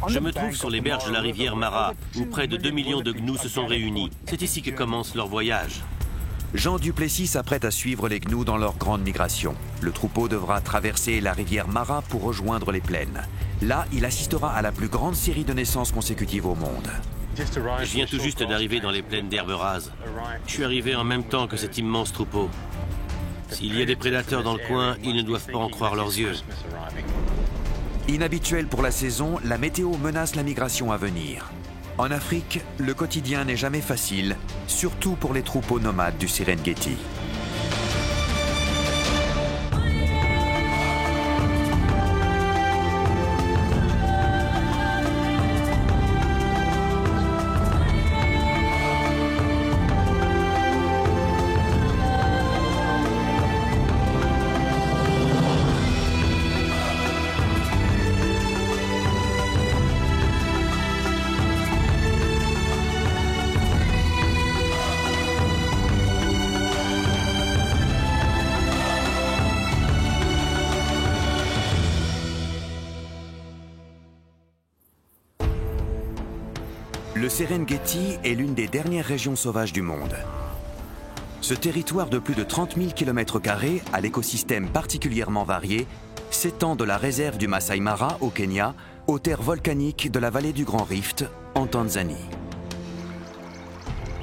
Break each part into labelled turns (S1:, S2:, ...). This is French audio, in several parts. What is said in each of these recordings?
S1: Je me trouve sur les berges de la rivière Mara, où près de 2 millions de gnous se sont réunis. C'est ici que commence leur voyage.
S2: Jean Duplessis s'apprête à suivre les gnous dans leur grande migration. Le troupeau devra traverser la rivière Mara pour rejoindre les plaines. Là, il assistera à la plus grande série de naissances consécutives au monde.
S1: Je viens tout juste d'arriver dans les plaines d'herbes rases. Je suis arrivé en même temps que cet immense troupeau. S'il y a des prédateurs dans le coin, ils ne doivent pas en croire leurs yeux.
S2: Inhabituelle pour la saison, la météo menace la migration à venir. En Afrique, le quotidien n'est jamais facile, surtout pour les troupeaux nomades du Serengeti. Le Serengeti est l'une des dernières régions sauvages du monde. Ce territoire de plus de 30 000 km² à l'écosystème particulièrement varié s'étend de la réserve du Masai Mara au Kenya aux terres volcaniques de la vallée du Grand Rift en Tanzanie.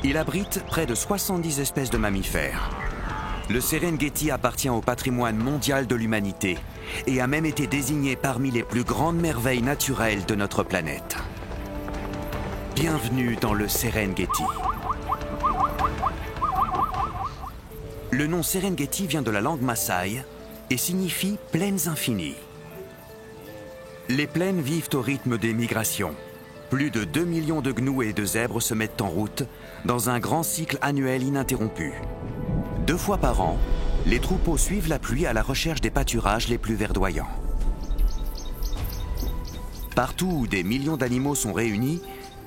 S2: Il abrite près de 70 espèces de mammifères. Le Serengeti appartient au patrimoine mondial de l'humanité et a même été désigné parmi les plus grandes merveilles naturelles de notre planète. Bienvenue dans le Serengeti. Le nom Serengeti vient de la langue Maasai et signifie « plaines infinies ». Les plaines vivent au rythme des migrations. Plus de 2 millions de gnous et de zèbres se mettent en route dans un grand cycle annuel ininterrompu. 2 fois par an, les troupeaux suivent la pluie à la recherche des pâturages les plus verdoyants. Partout où des millions d'animaux sont réunis,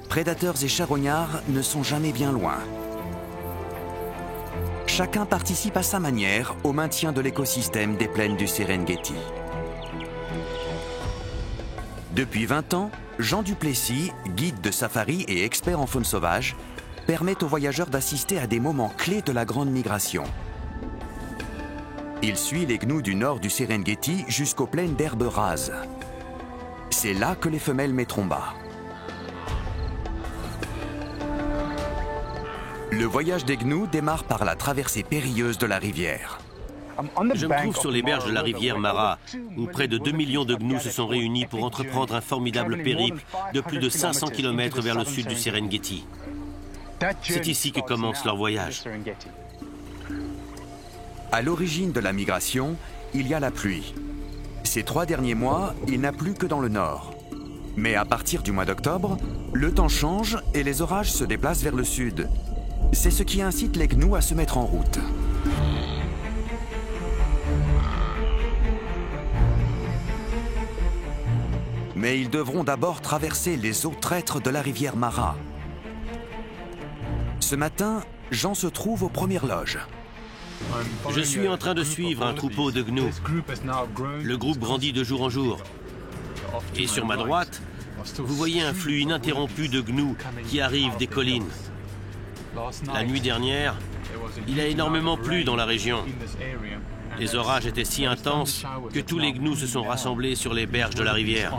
S2: prédateurs et charognards ne sont jamais bien loin. Chacun participe à sa manière au maintien de l'écosystème des plaines du Serengeti. Depuis 20 ans, Jean Duplessis, guide de safari et expert en faune sauvage, permet aux voyageurs d'assister à des moments clés de la grande migration. Il suit les gnous du nord du Serengeti jusqu'aux plaines d'herbes rases. C'est là que les femelles mettront bas. Le voyage des gnous démarre par la traversée périlleuse de la rivière.
S1: Je me trouve sur les berges de la rivière Mara, où près de 2 millions de gnous se sont réunis pour entreprendre un formidable périple de plus de 500 km vers le sud du Serengeti. C'est ici que commence leur voyage.
S2: À l'origine de la migration, il y a la pluie. Ces 3 derniers mois, il n'a plu que dans le nord. Mais à partir du mois d'octobre, le temps change et les orages se déplacent vers le sud. C'est ce qui incite les gnous à se mettre en route. Mais ils devront d'abord traverser les eaux traîtres de la rivière Mara. Ce matin, Jean se trouve aux premières loges.
S1: Je suis en train de suivre un troupeau de gnous. Le groupe grandit de jour en jour. Et sur ma droite, vous voyez un flux ininterrompu de gnous qui arrivent des collines. La nuit dernière, il a énormément plu dans la région. Les orages étaient si intenses que tous les gnous se sont rassemblés sur les berges de la rivière.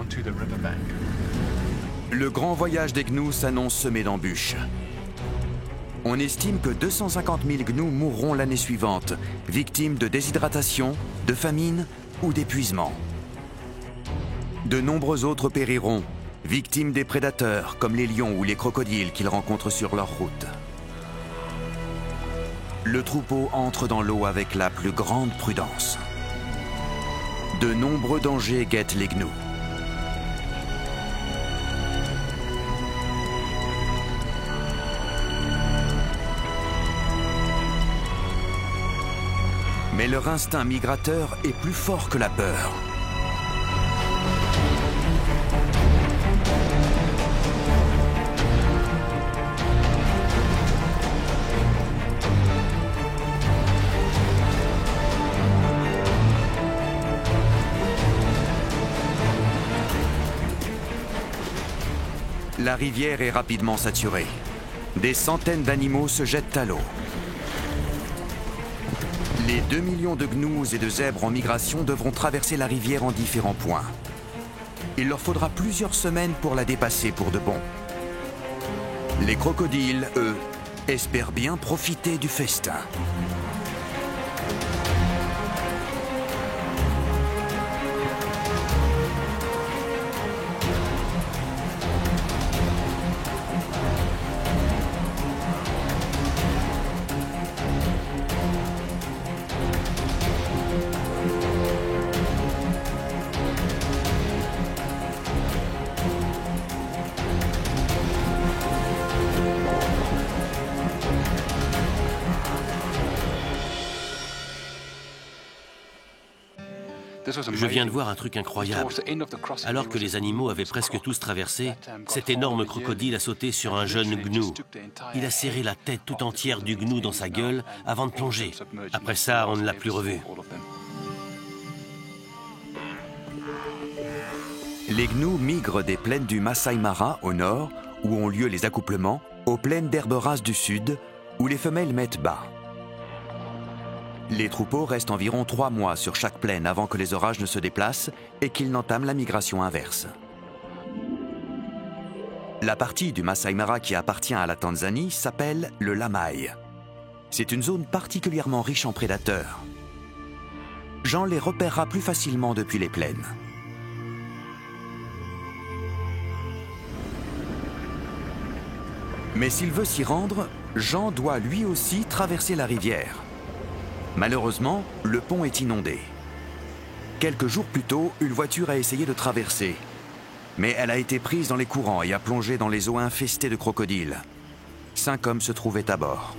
S2: Le grand voyage des gnous s'annonce semé d'embûches. On estime que 250 000 gnous mourront l'année suivante, victimes de déshydratation, de famine ou d'épuisement. De nombreux autres périront, victimes des prédateurs comme les lions ou les crocodiles qu'ils rencontrent sur leur route. Le troupeau entre dans l'eau avec la plus grande prudence. De nombreux dangers guettent les gnous. Mais leur instinct migrateur est plus fort que la peur. La rivière est rapidement saturée. Des centaines d'animaux se jettent à l'eau. Les 2 millions de gnous et de zèbres en migration devront traverser la rivière en différents points. Il leur faudra plusieurs semaines pour la dépasser pour de bon. Les crocodiles, eux, espèrent bien profiter du festin.
S1: Je viens de voir un truc incroyable. Alors que les animaux avaient presque tous traversé, cet énorme crocodile a sauté sur un jeune gnou. Il a serré la tête tout entière du gnou dans sa gueule avant de plonger. Après ça, on ne l'a plus revu.
S2: Les gnous migrent des plaines du Masai Mara au nord, où ont lieu les accouplements, aux plaines d'herbe rase du sud, où les femelles mettent bas. Les troupeaux restent environ 3 mois sur chaque plaine avant que les orages ne se déplacent et qu'ils n'entament la migration inverse. La partie du Masai Mara qui appartient à la Tanzanie s'appelle le Lamai. C'est une zone particulièrement riche en prédateurs. Jean les repérera plus facilement depuis les plaines. Mais s'il veut s'y rendre, Jean doit lui aussi traverser la rivière. Malheureusement, le pont est inondé. Quelques jours plus tôt, une voiture a essayé de traverser. Mais elle a été prise dans les courants et a plongé dans les eaux infestées de crocodiles. 5 hommes se trouvaient à bord.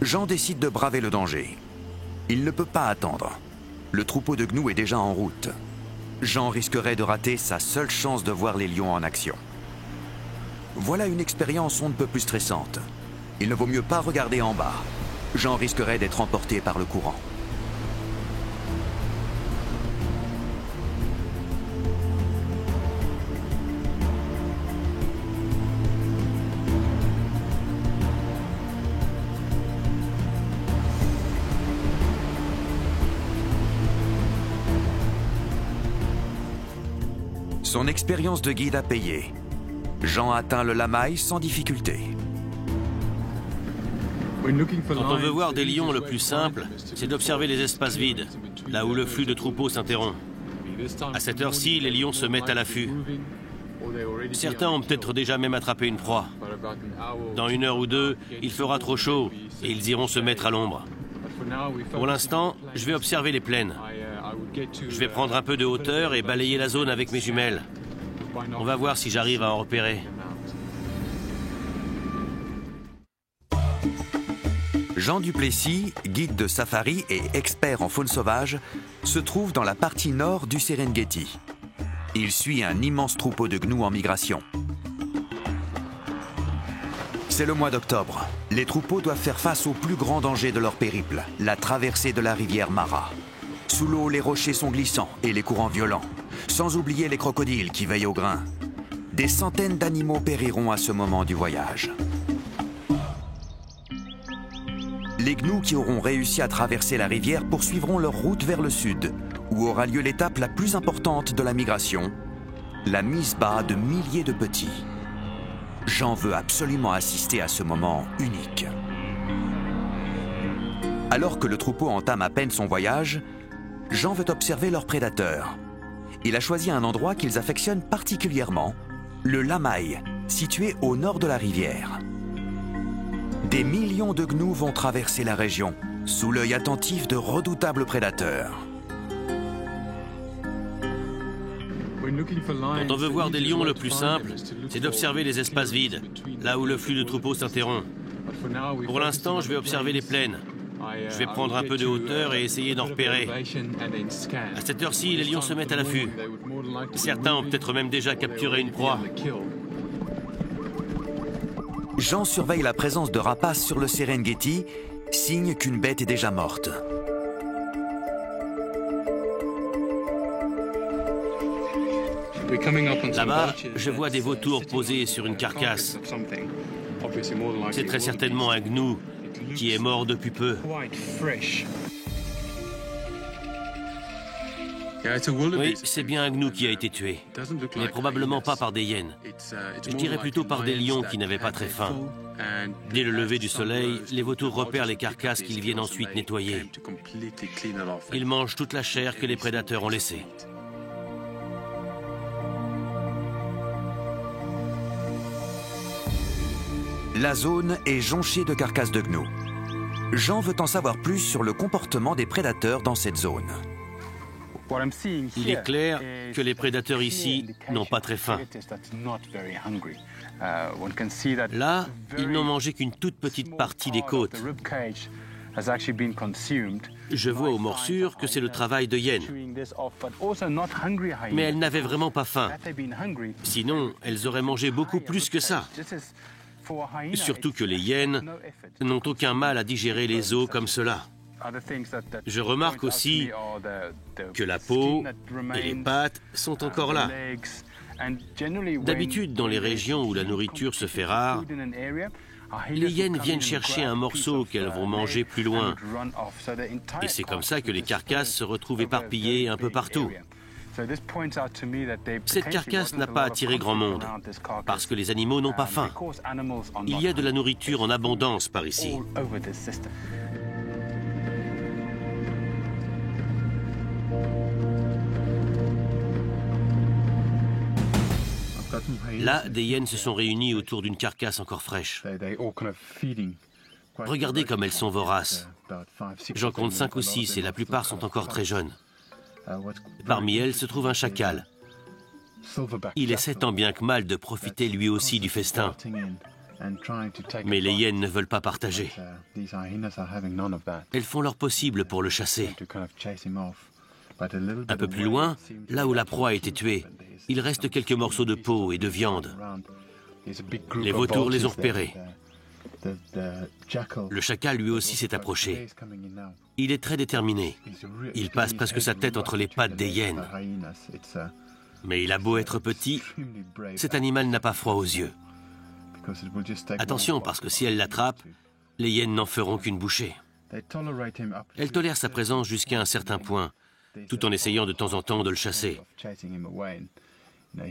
S2: Jean décide de braver le danger. Il ne peut pas attendre. Le troupeau de gnous est déjà en route. Jean risquerait de rater sa seule chance de voir les lions en action. Voilà une expérience on ne peut plus stressante. Il ne vaut mieux pas regarder en bas. Jean risquerait d'être emporté par le courant. Son expérience de guide a payé. Jean atteint le Lamai sans difficulté.
S1: Quand on veut voir des lions, le plus simple, c'est d'observer les espaces vides, là où le flux de troupeaux s'interrompt. À cette heure-ci, les lions se mettent à l'affût. Certains ont peut-être déjà même attrapé une proie. Dans 1 heure ou 2, il fera trop chaud et ils iront se mettre à l'ombre. Pour l'instant, je vais observer les plaines. Je vais prendre un peu de hauteur et balayer la zone avec mes jumelles. On va voir si j'arrive à en repérer.
S2: Jean Duplessis, guide de safari et expert en faune sauvage, se trouve dans la partie nord du Serengeti. Il suit un immense troupeau de gnous en migration. C'est le mois d'octobre. Les troupeaux doivent faire face au plus grand danger de leur périple, la traversée de la rivière Mara. Sous l'eau, les rochers sont glissants et les courants violents, sans oublier les crocodiles qui veillent au grain. Des centaines d'animaux périront à ce moment du voyage. Les gnous qui auront réussi à traverser la rivière poursuivront leur route vers le sud, où aura lieu l'étape la plus importante de la migration, la mise bas de milliers de petits. Jean veut absolument assister à ce moment unique. Alors que le troupeau entame à peine son voyage, Jean veut observer leurs prédateurs. Il a choisi un endroit qu'ils affectionnent particulièrement, le Lamai, situé au nord de la rivière. Des millions de gnous vont traverser la région, sous l'œil attentif de redoutables prédateurs.
S1: Quand on veut voir des lions, le plus simple, c'est d'observer les espaces vides, là où le flux de troupeaux s'interrompt. Pour l'instant, je vais observer les plaines. Je vais prendre un peu de hauteur et essayer d'en repérer. À cette heure-ci, les lions se mettent à l'affût. Certains ont peut-être même déjà capturé une proie.
S2: Jean surveille la présence de rapaces sur le Serengeti, signe qu'une bête est déjà morte.
S1: Là-bas, je vois des vautours posés sur une carcasse. C'est très certainement un gnou qui est mort depuis peu. Oui, c'est bien un gnou qui a été tué, mais probablement pas par des hyènes. Je dirais plutôt par des lions qui n'avaient pas très faim. Dès le lever du soleil, les vautours repèrent les carcasses qu'ils viennent ensuite nettoyer. Ils mangent toute la chair que les prédateurs ont laissée.
S2: La zone est jonchée de carcasses de gnous. Jean veut en savoir plus sur le comportement des prédateurs dans cette zone.
S1: Il est clair que les prédateurs ici n'ont pas très faim. Là, ils n'ont mangé qu'une toute petite partie des côtes. Je vois aux morsures que c'est le travail de hyènes. Mais elles n'avaient vraiment pas faim. Sinon, elles auraient mangé beaucoup plus que ça. Surtout que les hyènes n'ont aucun mal à digérer les os comme cela. Je remarque aussi que la peau et les pattes sont encore là. D'habitude, dans les régions où la nourriture se fait rare, les hyènes viennent chercher un morceau qu'elles vont manger plus loin. Et c'est comme ça que les carcasses se retrouvent éparpillées un peu partout. Cette carcasse n'a pas attiré grand monde, parce que les animaux n'ont pas faim. Il y a de la nourriture en abondance par ici. Là, des hyènes se sont réunies autour d'une carcasse encore fraîche. Regardez comme elles sont voraces. J'en compte 5 ou 6 et la plupart sont encore très jeunes. Parmi elles se trouve un chacal. Il essaie tant bien que mal de profiter lui aussi du festin. Mais les hyènes ne veulent pas partager. Elles font leur possible pour le chasser. Un peu plus loin, là où la proie a été tuée, il reste quelques morceaux de peau et de viande. Les vautours les ont repérés. Le chacal lui aussi s'est approché. Il est très déterminé. Il passe presque sa tête entre les pattes des hyènes. Mais il a beau être petit, cet animal n'a pas froid aux yeux. Attention, parce que si elle l'attrape, les hyènes n'en feront qu'une bouchée. Elles tolèrent sa présence jusqu'à un certain point, tout en essayant de temps en temps de le chasser.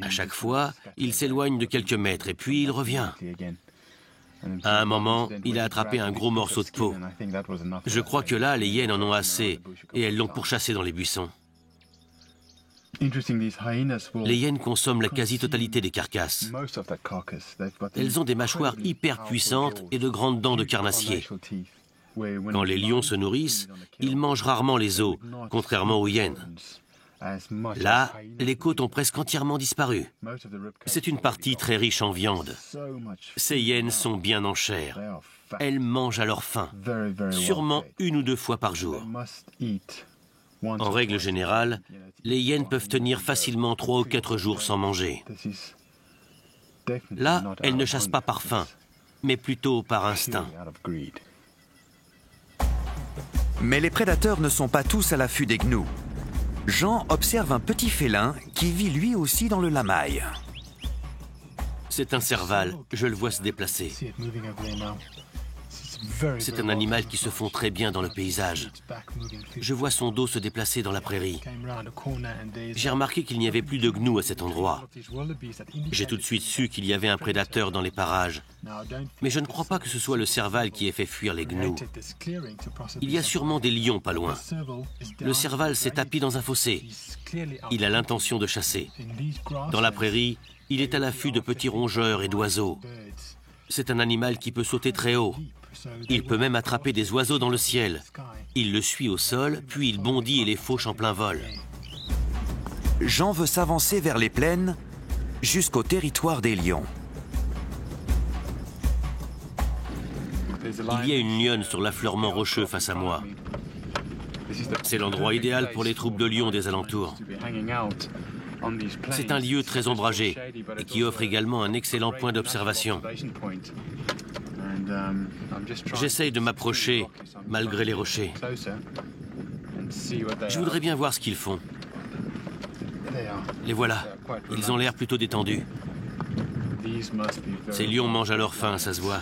S1: À chaque fois, il s'éloigne de quelques mètres et puis il revient. À un moment, il a attrapé un gros morceau de peau. Je crois que là, les hyènes en ont assez et elles l'ont pourchassé dans les buissons. Les hyènes consomment la quasi-totalité des carcasses. Elles ont des mâchoires hyper puissantes et de grandes dents de carnassier. Quand les lions se nourrissent, ils mangent rarement les os, contrairement aux hyènes. Là, les côtes ont presque entièrement disparu. C'est une partie très riche en viande. Ces hyènes sont bien en chair. Elles mangent à leur faim, sûrement 1 ou 2 fois par jour. En règle générale, les hyènes peuvent tenir facilement 3 ou 4 jours sans manger. Là, elles ne chassent pas par faim, mais plutôt par instinct.
S2: Mais les prédateurs ne sont pas tous à l'affût des gnous. Jean observe un petit félin qui vit lui aussi dans le lamaï.
S1: C'est un serval, je le vois se déplacer. C'est un animal qui se fond très bien dans le paysage. Je vois son dos se déplacer dans la prairie. J'ai remarqué qu'il n'y avait plus de gnous à cet endroit. J'ai tout de suite su qu'il y avait un prédateur dans les parages. Mais je ne crois pas que ce soit le serval qui ait fait fuir les gnous. Il y a sûrement des lions pas loin. Le serval s'est tapi dans un fossé. Il a l'intention de chasser. Dans la prairie, il est à l'affût de petits rongeurs et d'oiseaux. C'est un animal qui peut sauter très haut. Il peut même attraper des oiseaux dans le ciel. Il le suit au sol, puis il bondit et les fauche en plein vol.
S2: Jean veut s'avancer vers les plaines jusqu'au territoire des lions.
S1: Il y a une lionne sur l'affleurement rocheux face à moi. C'est l'endroit idéal pour les troupes de lions des alentours. C'est un lieu très ombragé et qui offre également un excellent point d'observation. J'essaye de m'approcher malgré les rochers. Je voudrais bien voir ce qu'ils font. Les voilà. Ils ont l'air plutôt détendus. Ces lions mangent à leur faim, ça se voit.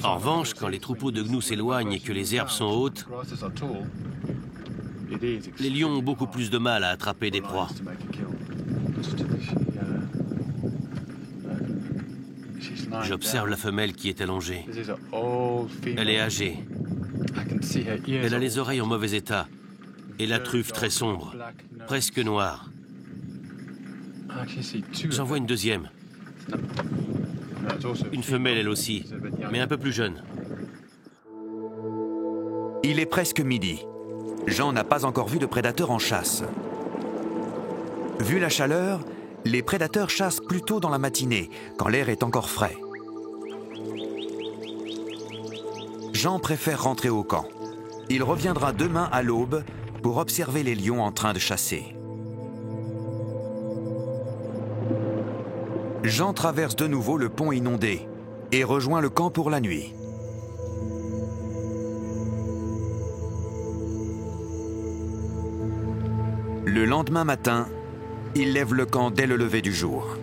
S1: En revanche, quand les troupeaux de gnous s'éloignent et que les herbes sont hautes, les lions ont beaucoup plus de mal à attraper des proies. J'observe la femelle qui est allongée. Elle est âgée. Elle a les oreilles en mauvais état et la truffe très sombre, presque noire. J'en vois une deuxième. Une femelle elle aussi, mais un peu plus jeune.
S2: Il est presque midi. Jean n'a pas encore vu de prédateurs en chasse. Vu la chaleur, les prédateurs chassent plus tôt dans la matinée, quand l'air est encore frais. Jean préfère rentrer au camp. Il reviendra demain à l'aube pour observer les lions en train de chasser. Jean traverse de nouveau le pont inondé et rejoint le camp pour la nuit. Le lendemain matin, il lève le camp dès le lever du jour.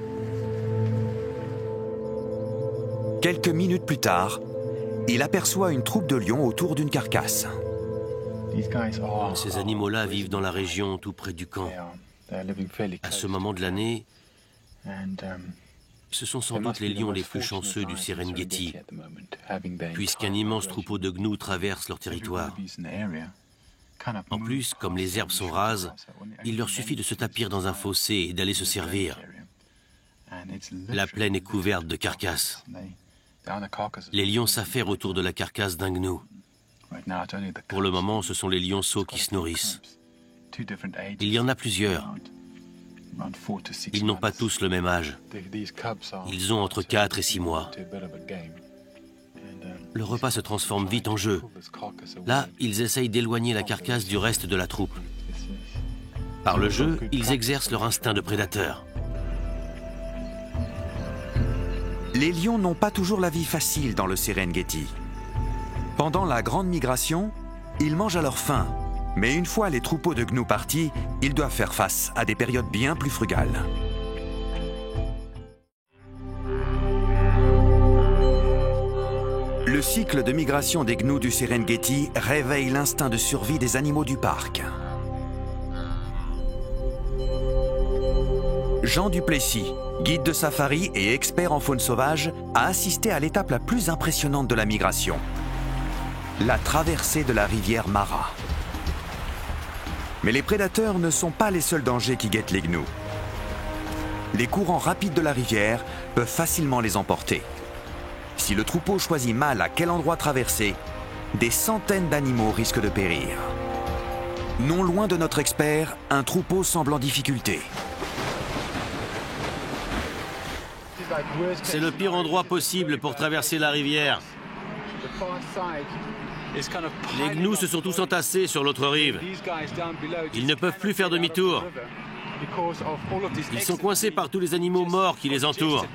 S2: Quelques minutes plus tard, il aperçoit une troupe de lions autour d'une carcasse.
S1: Ces animaux-là vivent dans la région tout près du camp. À ce moment de l'année, ce sont sans doute les lions les plus chanceux du Serengeti, puisqu'un immense troupeau de gnous traverse leur territoire. En plus, comme les herbes sont rases, il leur suffit de se tapir dans un fossé et d'aller se servir. La plaine est couverte de carcasses. Les lions s'affairent autour de la carcasse d'un gnou. Pour le moment, ce sont les lionceaux qui se nourrissent. Il y en a plusieurs. Ils n'ont pas tous le même âge. Ils ont entre 4 et 6 mois. Le repas se transforme vite en jeu. Là, ils essayent d'éloigner la carcasse du reste de la troupe. Par le jeu, ils exercent leur instinct de prédateur.
S2: Les lions n'ont pas toujours la vie facile dans le Serengeti. Pendant la grande migration, ils mangent à leur faim. Mais une fois les troupeaux de gnous partis, ils doivent faire face à des périodes bien plus frugales. Le cycle de migration des gnous du Serengeti réveille l'instinct de survie des animaux du parc. Jean Duplessis, guide de safari et expert en faune sauvage, a assisté à l'étape la plus impressionnante de la migration, la traversée de la rivière Mara. Mais les prédateurs ne sont pas les seuls dangers qui guettent les gnous. Les courants rapides de la rivière peuvent facilement les emporter. Si le troupeau choisit mal à quel endroit traverser, des centaines d'animaux risquent de périr. Non loin de notre expert, un troupeau semble en difficulté.
S1: C'est le pire endroit possible pour traverser la rivière. Les gnous se sont tous entassés sur l'autre rive. Ils ne peuvent plus faire demi-tour. Ils sont coincés par tous les animaux morts qui les entourent.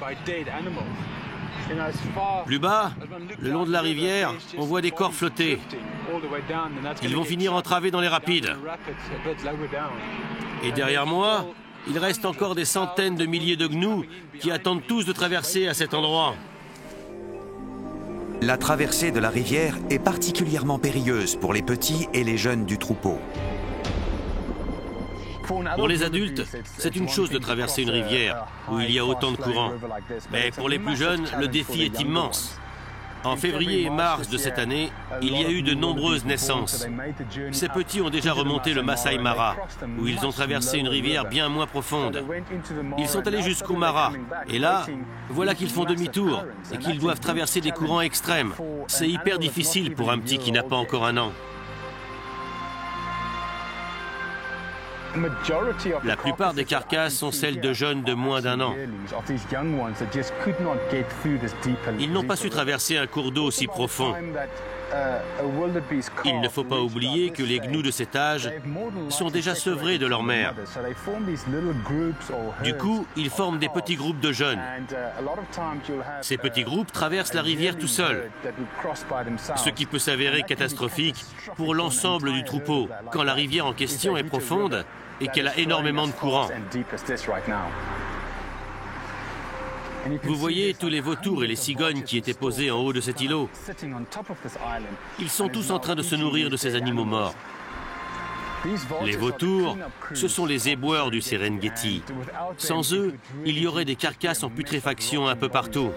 S1: Plus bas, le long de la rivière, on voit des corps flotter. Ils vont finir entravés dans les rapides. Et derrière moi, il reste encore des centaines de milliers de gnous qui attendent tous de traverser à cet endroit.
S2: La traversée de la rivière est particulièrement périlleuse pour les petits et les jeunes du troupeau.
S1: Pour les adultes, c'est une chose de traverser une rivière où il y a autant de courants. Mais pour les plus jeunes, le défi est immense. En février et mars de cette année, il y a eu de nombreuses naissances. Ces petits ont déjà remonté le Masai Mara, où ils ont traversé une rivière bien moins profonde. Ils sont allés jusqu'au Mara, et là, voilà qu'ils font demi-tour et qu'ils doivent traverser des courants extrêmes. C'est hyper difficile pour un petit qui n'a pas encore un an. La plupart des carcasses sont celles de jeunes de moins d'un an. Ils n'ont pas su traverser un cours d'eau si profond. Il ne faut pas oublier que les gnous de cet âge sont déjà sevrés de leur mère. Du coup, ils forment des petits groupes de jeunes. Ces petits groupes traversent la rivière tout seuls, ce qui peut s'avérer catastrophique pour l'ensemble du troupeau. Quand la rivière en question est profonde, et qu'elle a énormément de courant. Vous voyez tous les vautours et les cigognes qui étaient posés en haut de cet îlot. Ils sont tous en train de se nourrir de ces animaux morts. Les vautours, ce sont les éboueurs du Serengeti. Sans eux, il y aurait des carcasses en putréfaction un peu partout.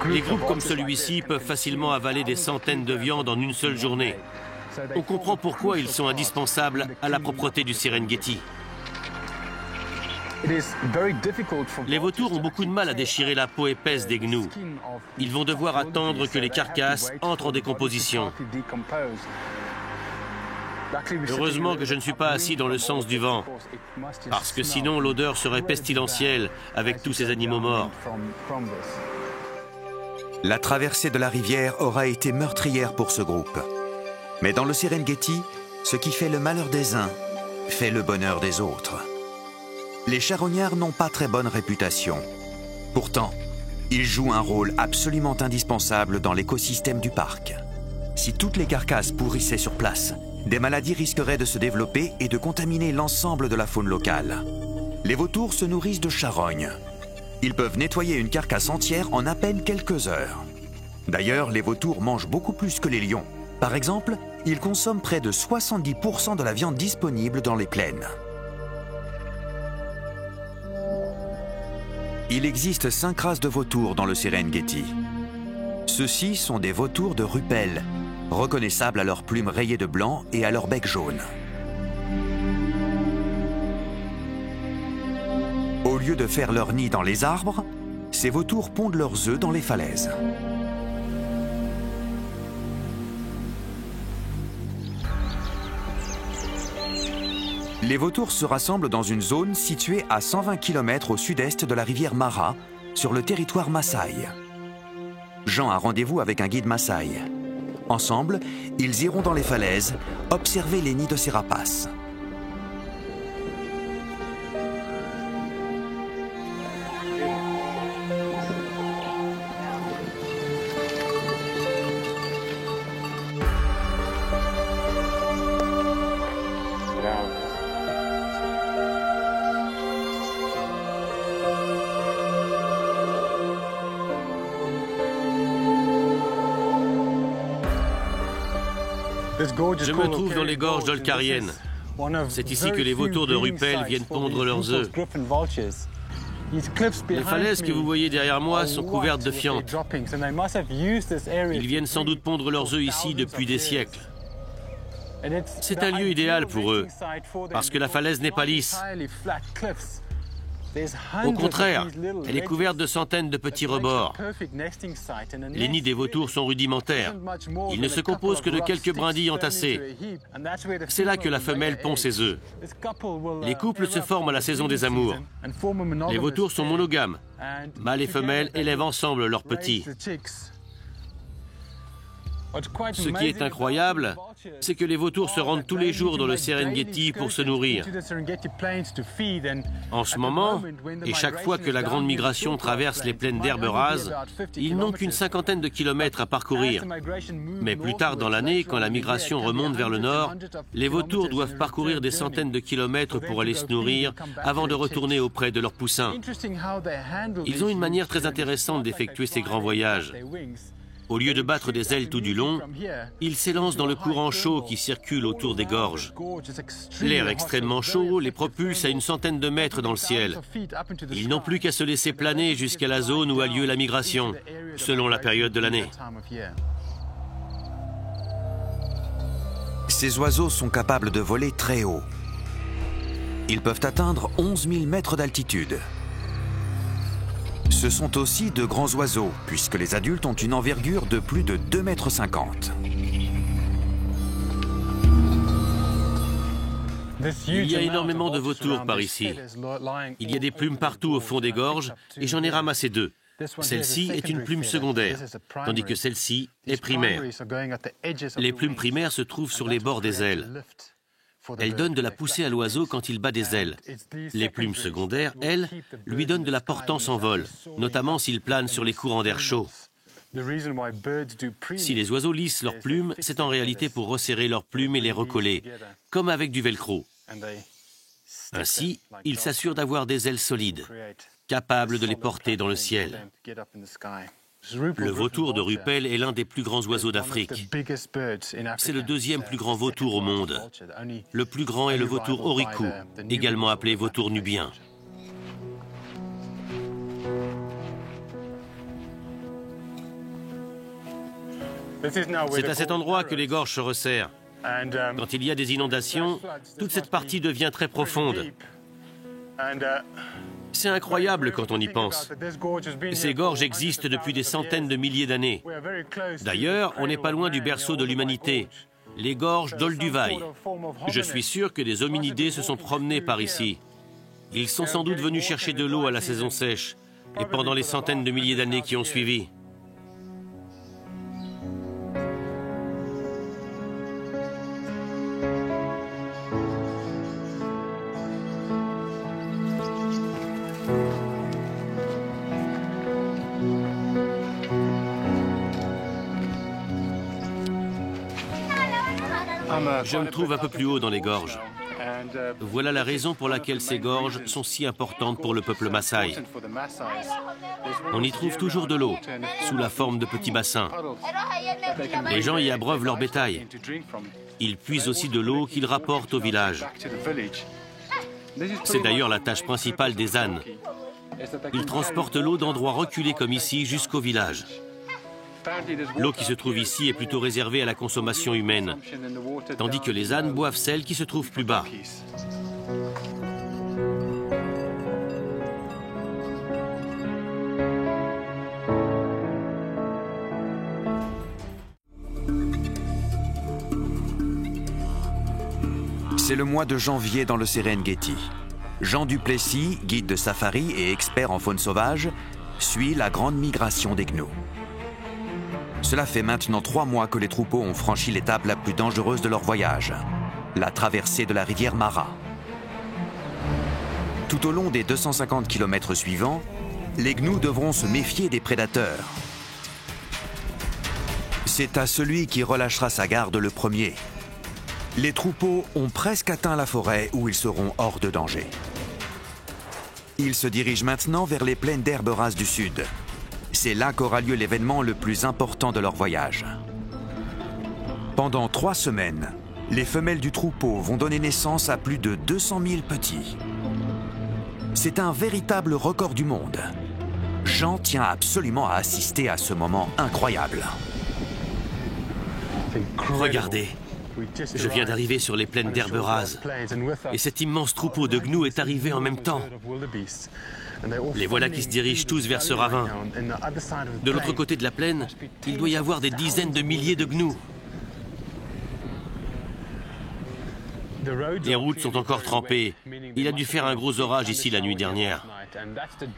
S1: Les groupes comme celui-ci peuvent facilement avaler des centaines de viandes en une seule journée. On comprend pourquoi ils sont indispensables à la propreté du Serengeti. Les vautours ont beaucoup de mal à déchirer la peau épaisse des gnous. Ils vont devoir attendre que les carcasses entrent en décomposition. Heureusement que je ne suis pas assis dans le sens du vent, parce que sinon l'odeur serait pestilentielle avec tous ces animaux morts.
S2: La traversée de la rivière aura été meurtrière pour ce groupe. Mais dans le Serengeti, ce qui fait le malheur des uns fait le bonheur des autres. Les charognards n'ont pas très bonne réputation. Pourtant, ils jouent un rôle absolument indispensable dans l'écosystème du parc. Si toutes les carcasses pourrissaient sur place, des maladies risqueraient de se développer et de contaminer l'ensemble de la faune locale. Les vautours se nourrissent de charognes. Ils peuvent nettoyer une carcasse entière en à peine quelques heures. D'ailleurs, les vautours mangent beaucoup plus que les lions. Par exemple, ils consomment près de 70% de la viande disponible dans les plaines. Il existe 5 races de vautours dans le Serengeti. Ceux-ci sont des vautours de Rupel, reconnaissables à leurs plumes rayées de blanc et à leur bec jaune. Au lieu de faire leur nid dans les arbres, ces vautours pondent leurs œufs dans les falaises. Les vautours se rassemblent dans une zone située à 120 km au sud-est de la rivière Mara, sur le territoire Maasai. Jean a rendez-vous avec un guide Maasai. Ensemble, ils iront dans les falaises, observer les nids de ces rapaces.
S1: Je me trouve dans les gorges d'Olkarienne. C'est ici que les vautours de Rupel viennent pondre leurs œufs. Les falaises que vous voyez derrière moi sont couvertes de fientes. Ils viennent sans doute pondre leurs œufs ici depuis des siècles. C'est un lieu idéal pour eux, parce que la falaise n'est pas lisse. Au contraire, elle est couverte de centaines de petits rebords. Les nids des vautours sont rudimentaires. Ils ne se composent que de quelques brindilles entassées. C'est là que la femelle pond ses œufs. Les couples se forment à la saison des amours. Les vautours sont monogames. Mâles et femelles élèvent ensemble leurs petits. Ce qui est incroyable, c'est que les vautours se rendent tous les jours dans le Serengeti pour se nourrir. En ce moment, et chaque fois que la grande migration traverse les plaines d'herbes rases, ils n'ont qu'une 50aine de kilomètres à parcourir. Mais plus tard dans l'année, quand la migration remonte vers le nord, les vautours doivent parcourir des centaines de kilomètres pour aller se nourrir avant de retourner auprès de leurs poussins. Ils ont une manière très intéressante d'effectuer ces grands voyages. Au lieu de battre des ailes tout du long, ils s'élancent dans le courant chaud qui circule autour des gorges. L'air extrêmement chaud les propulse à une centaine de mètres dans le ciel. Ils n'ont plus qu'à se laisser planer jusqu'à la zone où a lieu la migration, selon la période de l'année.
S2: Ces oiseaux sont capables de voler très haut. Ils peuvent atteindre 11 000 mètres d'altitude. Ce sont aussi de grands oiseaux, puisque les adultes ont une envergure de plus de 2,50 m.
S1: Il y a énormément de vautours par ici. Il y a des plumes partout au fond des gorges et j'en ai ramassé 2. Celle-ci est une plume secondaire, tandis que celle-ci est primaire. Les plumes primaires se trouvent sur les bords des ailes. Elles donnent de la poussée à l'oiseau quand il bat des ailes. Les plumes secondaires, elles, lui donnent de la portance en vol, notamment s'il plane sur les courants d'air chaud. Si les oiseaux lissent leurs plumes, c'est en réalité pour resserrer leurs plumes et les recoller, comme avec du velcro. Ainsi, ils s'assurent d'avoir des ailes solides, capables de les porter dans le ciel. Le vautour de Ruppel est l'un des plus grands oiseaux d'Afrique. C'est le deuxième plus grand vautour au monde. Le plus grand est le vautour orikou, également appelé vautour nubien. C'est à cet endroit que les gorges se resserrent. Quand il y a des inondations, toute cette partie devient très profonde. C'est incroyable quand on y pense. Ces gorges existent depuis des centaines de milliers d'années. D'ailleurs, on n'est pas loin du berceau de l'humanité, les gorges d'Olduvai. Je suis sûr que des hominidés se sont promenés par ici. Ils sont sans doute venus chercher de l'eau à la saison sèche et pendant les centaines de milliers d'années qui ont suivi. Je me trouve un peu plus haut dans les gorges. Voilà la raison pour laquelle ces gorges sont si importantes pour le peuple Maasai. On y trouve toujours de l'eau, sous la forme de petits bassins. Les gens y abreuvent leur bétail. Ils puisent aussi de l'eau qu'ils rapportent au village. C'est d'ailleurs la tâche principale des ânes. Ils transportent l'eau d'endroits reculés comme ici jusqu'au village. L'eau qui se trouve ici est plutôt réservée à la consommation humaine, tandis que les ânes boivent celle qui se trouve plus bas.
S2: C'est le mois de janvier dans le Serengeti. Jean Duplessis, guide de safari et expert en faune sauvage, suit la grande migration des gnous. Cela fait maintenant 3 mois que les troupeaux ont franchi l'étape la plus dangereuse de leur voyage, la traversée de la rivière Mara. Tout au long des 250 km suivants, les gnous devront se méfier des prédateurs. C'est à celui qui relâchera sa garde le premier. Les troupeaux ont presque atteint la forêt où ils seront hors de danger. Ils se dirigent maintenant vers les plaines d'herbes rases du sud. C'est là qu'aura lieu l'événement le plus important de leur voyage. Pendant 3 semaines, les femelles du troupeau vont donner naissance à plus de 200 000 petits. C'est un véritable record du monde. Jean tient absolument à assister à ce moment incroyable.
S1: Regardez, je viens d'arriver sur les plaines d'herbes rases et cet immense troupeau de gnous est arrivé en même temps. Les voilà qui se dirigent tous vers ce ravin. De l'autre côté de la plaine, il doit y avoir des dizaines de milliers de gnous. Les routes sont encore trempées. Il a dû faire un gros orage ici la nuit dernière.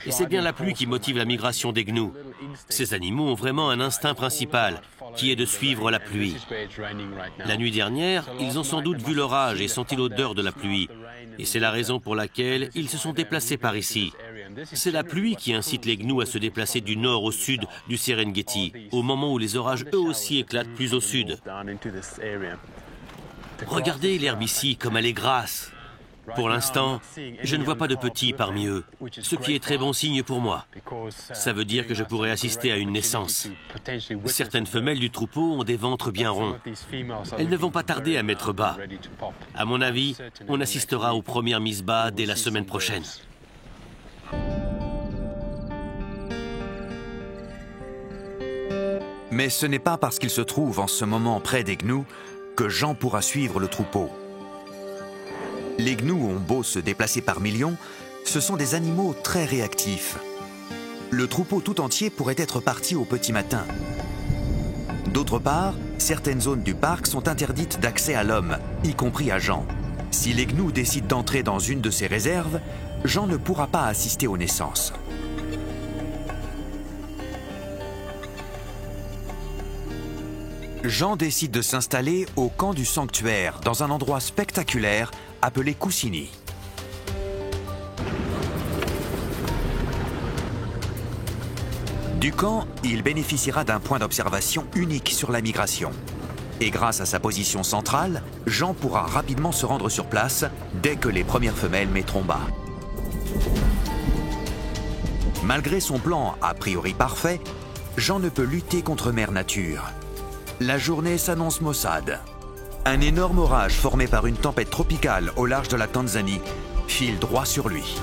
S1: Et c'est bien la pluie qui motive la migration des gnous. Ces animaux ont vraiment un instinct principal, qui est de suivre la pluie. La nuit dernière, ils ont sans doute vu l'orage et senti l'odeur de la pluie. Et c'est la raison pour laquelle ils se sont déplacés par ici. C'est la pluie qui incite les gnous à se déplacer du nord au sud du Serengeti, au moment où les orages eux aussi éclatent plus au sud. Regardez l'herbe ici, comme elle est grasse. Pour l'instant, je ne vois pas de petits parmi eux, ce qui est très bon signe pour moi. Ça veut dire que je pourrais assister à une naissance. Certaines femelles du troupeau ont des ventres bien ronds. Elles ne vont pas tarder à mettre bas. À mon avis, on assistera aux premières mises bas dès la semaine prochaine.
S2: Mais ce n'est pas parce qu'il se trouve en ce moment près des gnous que Jean pourra suivre le troupeau. Les gnous ont beau se déplacer par millions, ce sont des animaux très réactifs. Le troupeau tout entier pourrait être parti au petit matin. D'autre part, certaines zones du parc sont interdites d'accès à l'homme, y compris à Jean. Si les gnous décident d'entrer dans une de ces réserves, Jean ne pourra pas assister aux naissances. Jean décide de s'installer au camp du sanctuaire, dans un endroit spectaculaire appelé Kusini. Du camp, il bénéficiera d'un point d'observation unique sur la migration. Et grâce à sa position centrale, Jean pourra rapidement se rendre sur place dès que les premières femelles mettront bas. Malgré son plan a priori parfait, Jean ne peut lutter contre Mère Nature. La journée s'annonce maussade. Un énorme orage formé par une tempête tropicale au large de la Tanzanie file droit sur lui.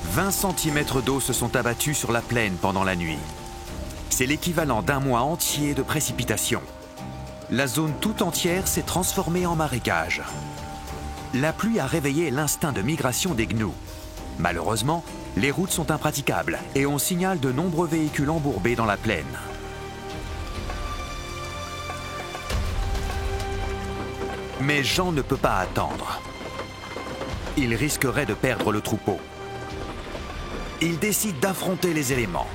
S2: « 20 cm d'eau se sont abattus sur la plaine pendant la nuit. C'est l'équivalent d'un mois entier de précipitations. La zone tout entière s'est transformée en marécage. La pluie a réveillé l'instinct de migration des gnous. Malheureusement, les routes sont impraticables et on signale de nombreux véhicules embourbés dans la plaine. Mais Jean ne peut pas attendre. Il risquerait de perdre le troupeau. Il décide d'affronter les éléments.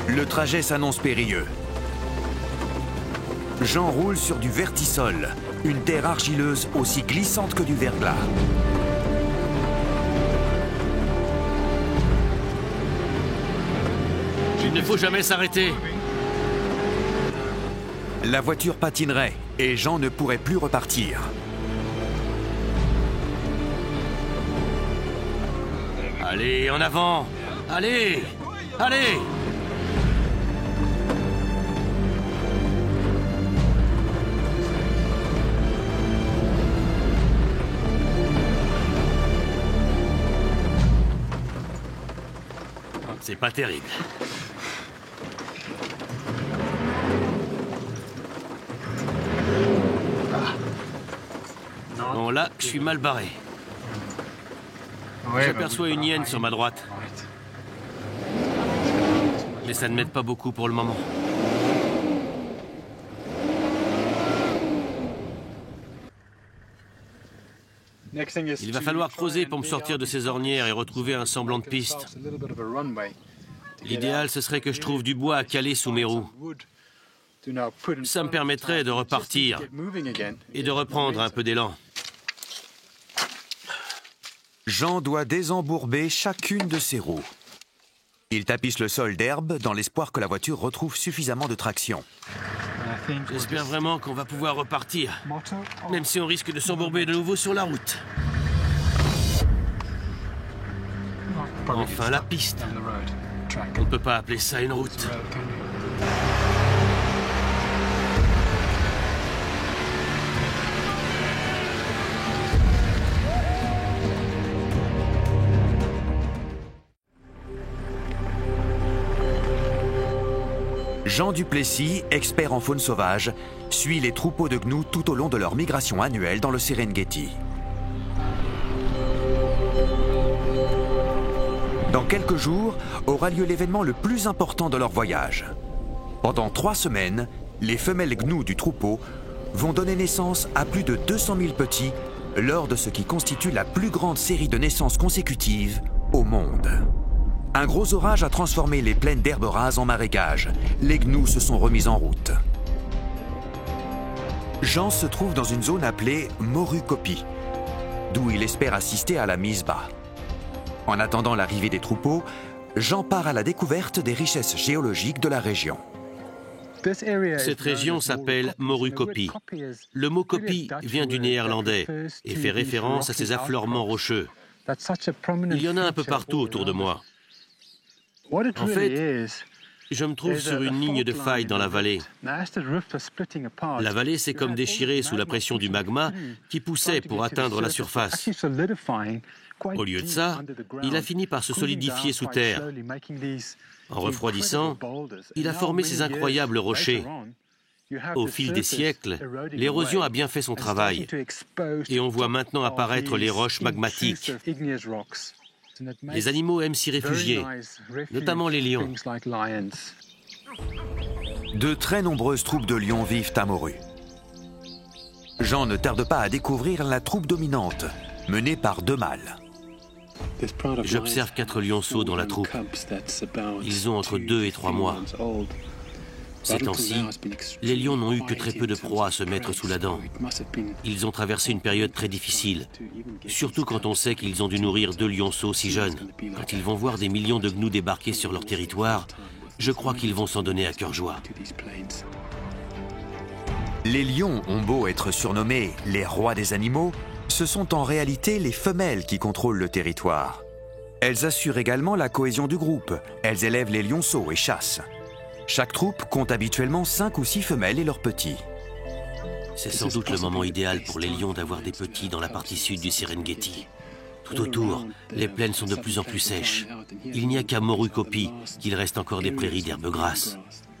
S2: Le trajet s'annonce périlleux. Jean roule sur du vertisol, une terre argileuse aussi glissante que du verglas.
S1: Il ne faut jamais s'arrêter.
S2: La voiture patinerait et Jean ne pourrait plus repartir.
S1: Allez, en avant! Allez! Allez! C'est pas terrible. Bon, là, je suis mal barré. J'aperçois une hyène sur ma droite. Mais ça ne m'aide pas beaucoup pour le moment. Il va falloir creuser pour me sortir de ces ornières et retrouver un semblant de piste. L'idéal, ce serait que je trouve du bois à caler sous mes roues. Ça me permettrait de repartir et de reprendre un peu d'élan.
S2: Jean doit désembourber chacune de ses roues. Il tapisse le sol d'herbe dans l'espoir que la voiture retrouve suffisamment de traction.
S1: J'espère vraiment qu'on va pouvoir repartir, même si on risque de s'embourber de nouveau sur la route. Enfin, la piste. On ne peut pas appeler ça une route.
S2: Jean Duplessis, expert en faune sauvage, suit les troupeaux de gnous tout au long de leur migration annuelle dans le Serengeti. Dans quelques jours, aura lieu l'événement le plus important de leur voyage. Pendant 3 semaines, les femelles gnous du troupeau vont donner naissance à plus de 200 000 petits lors de ce qui constitue la plus grande série de naissances consécutives au monde. Un gros orage a transformé les plaines d'herbes rases en marécages. Les gnous se sont remis en route. Jean se trouve dans une zone appelée Morukopi, d'où il espère assister à la mise bas. En attendant l'arrivée des troupeaux, Jean part à la découverte des richesses géologiques de la région.
S1: Cette région s'appelle Morukopi. Le mot kopi vient du néerlandais et fait référence à ces affleurements rocheux. Il y en a un peu partout autour de moi. En fait, je me trouve sur une ligne de faille dans la vallée. La vallée s'est comme déchirée sous la pression du magma qui poussait pour atteindre la surface. Au lieu de ça, il a fini par se solidifier sous terre. En refroidissant, il a formé ces incroyables rochers. Au fil des siècles, l'érosion a bien fait son travail. Et on voit maintenant apparaître les roches magmatiques. Les animaux aiment s'y réfugier, notamment les lions.
S2: De très nombreuses troupes de lions vivent à Moru. Jean ne tarde pas à découvrir la troupe dominante, menée par 2 mâles.
S1: J'observe 4 lionceaux dans la troupe. Ils ont entre 2 et 3 mois. Ces temps-ci, les lions n'ont eu que très peu de proies à se mettre sous la dent. Ils ont traversé une période très difficile, surtout quand on sait qu'ils ont dû nourrir 2 lionceaux si jeunes. Quand ils vont voir des millions de gnous débarquer sur leur territoire, je crois qu'ils vont s'en donner à cœur joie.
S2: Les lions ont beau être surnommés les rois des animaux, ce sont en réalité les femelles qui contrôlent le territoire. Elles assurent également la cohésion du groupe. Elles élèvent les lionceaux et chassent. Chaque troupe compte habituellement 5 ou 6 femelles et leurs petits.
S1: C'est sans doute le moment idéal pour les lions d'avoir des petits dans la partie sud du Serengeti. Tout autour, les plaines sont de plus en plus sèches. Il n'y a qu'à Morukopi qu'il reste encore des prairies d'herbes grasses.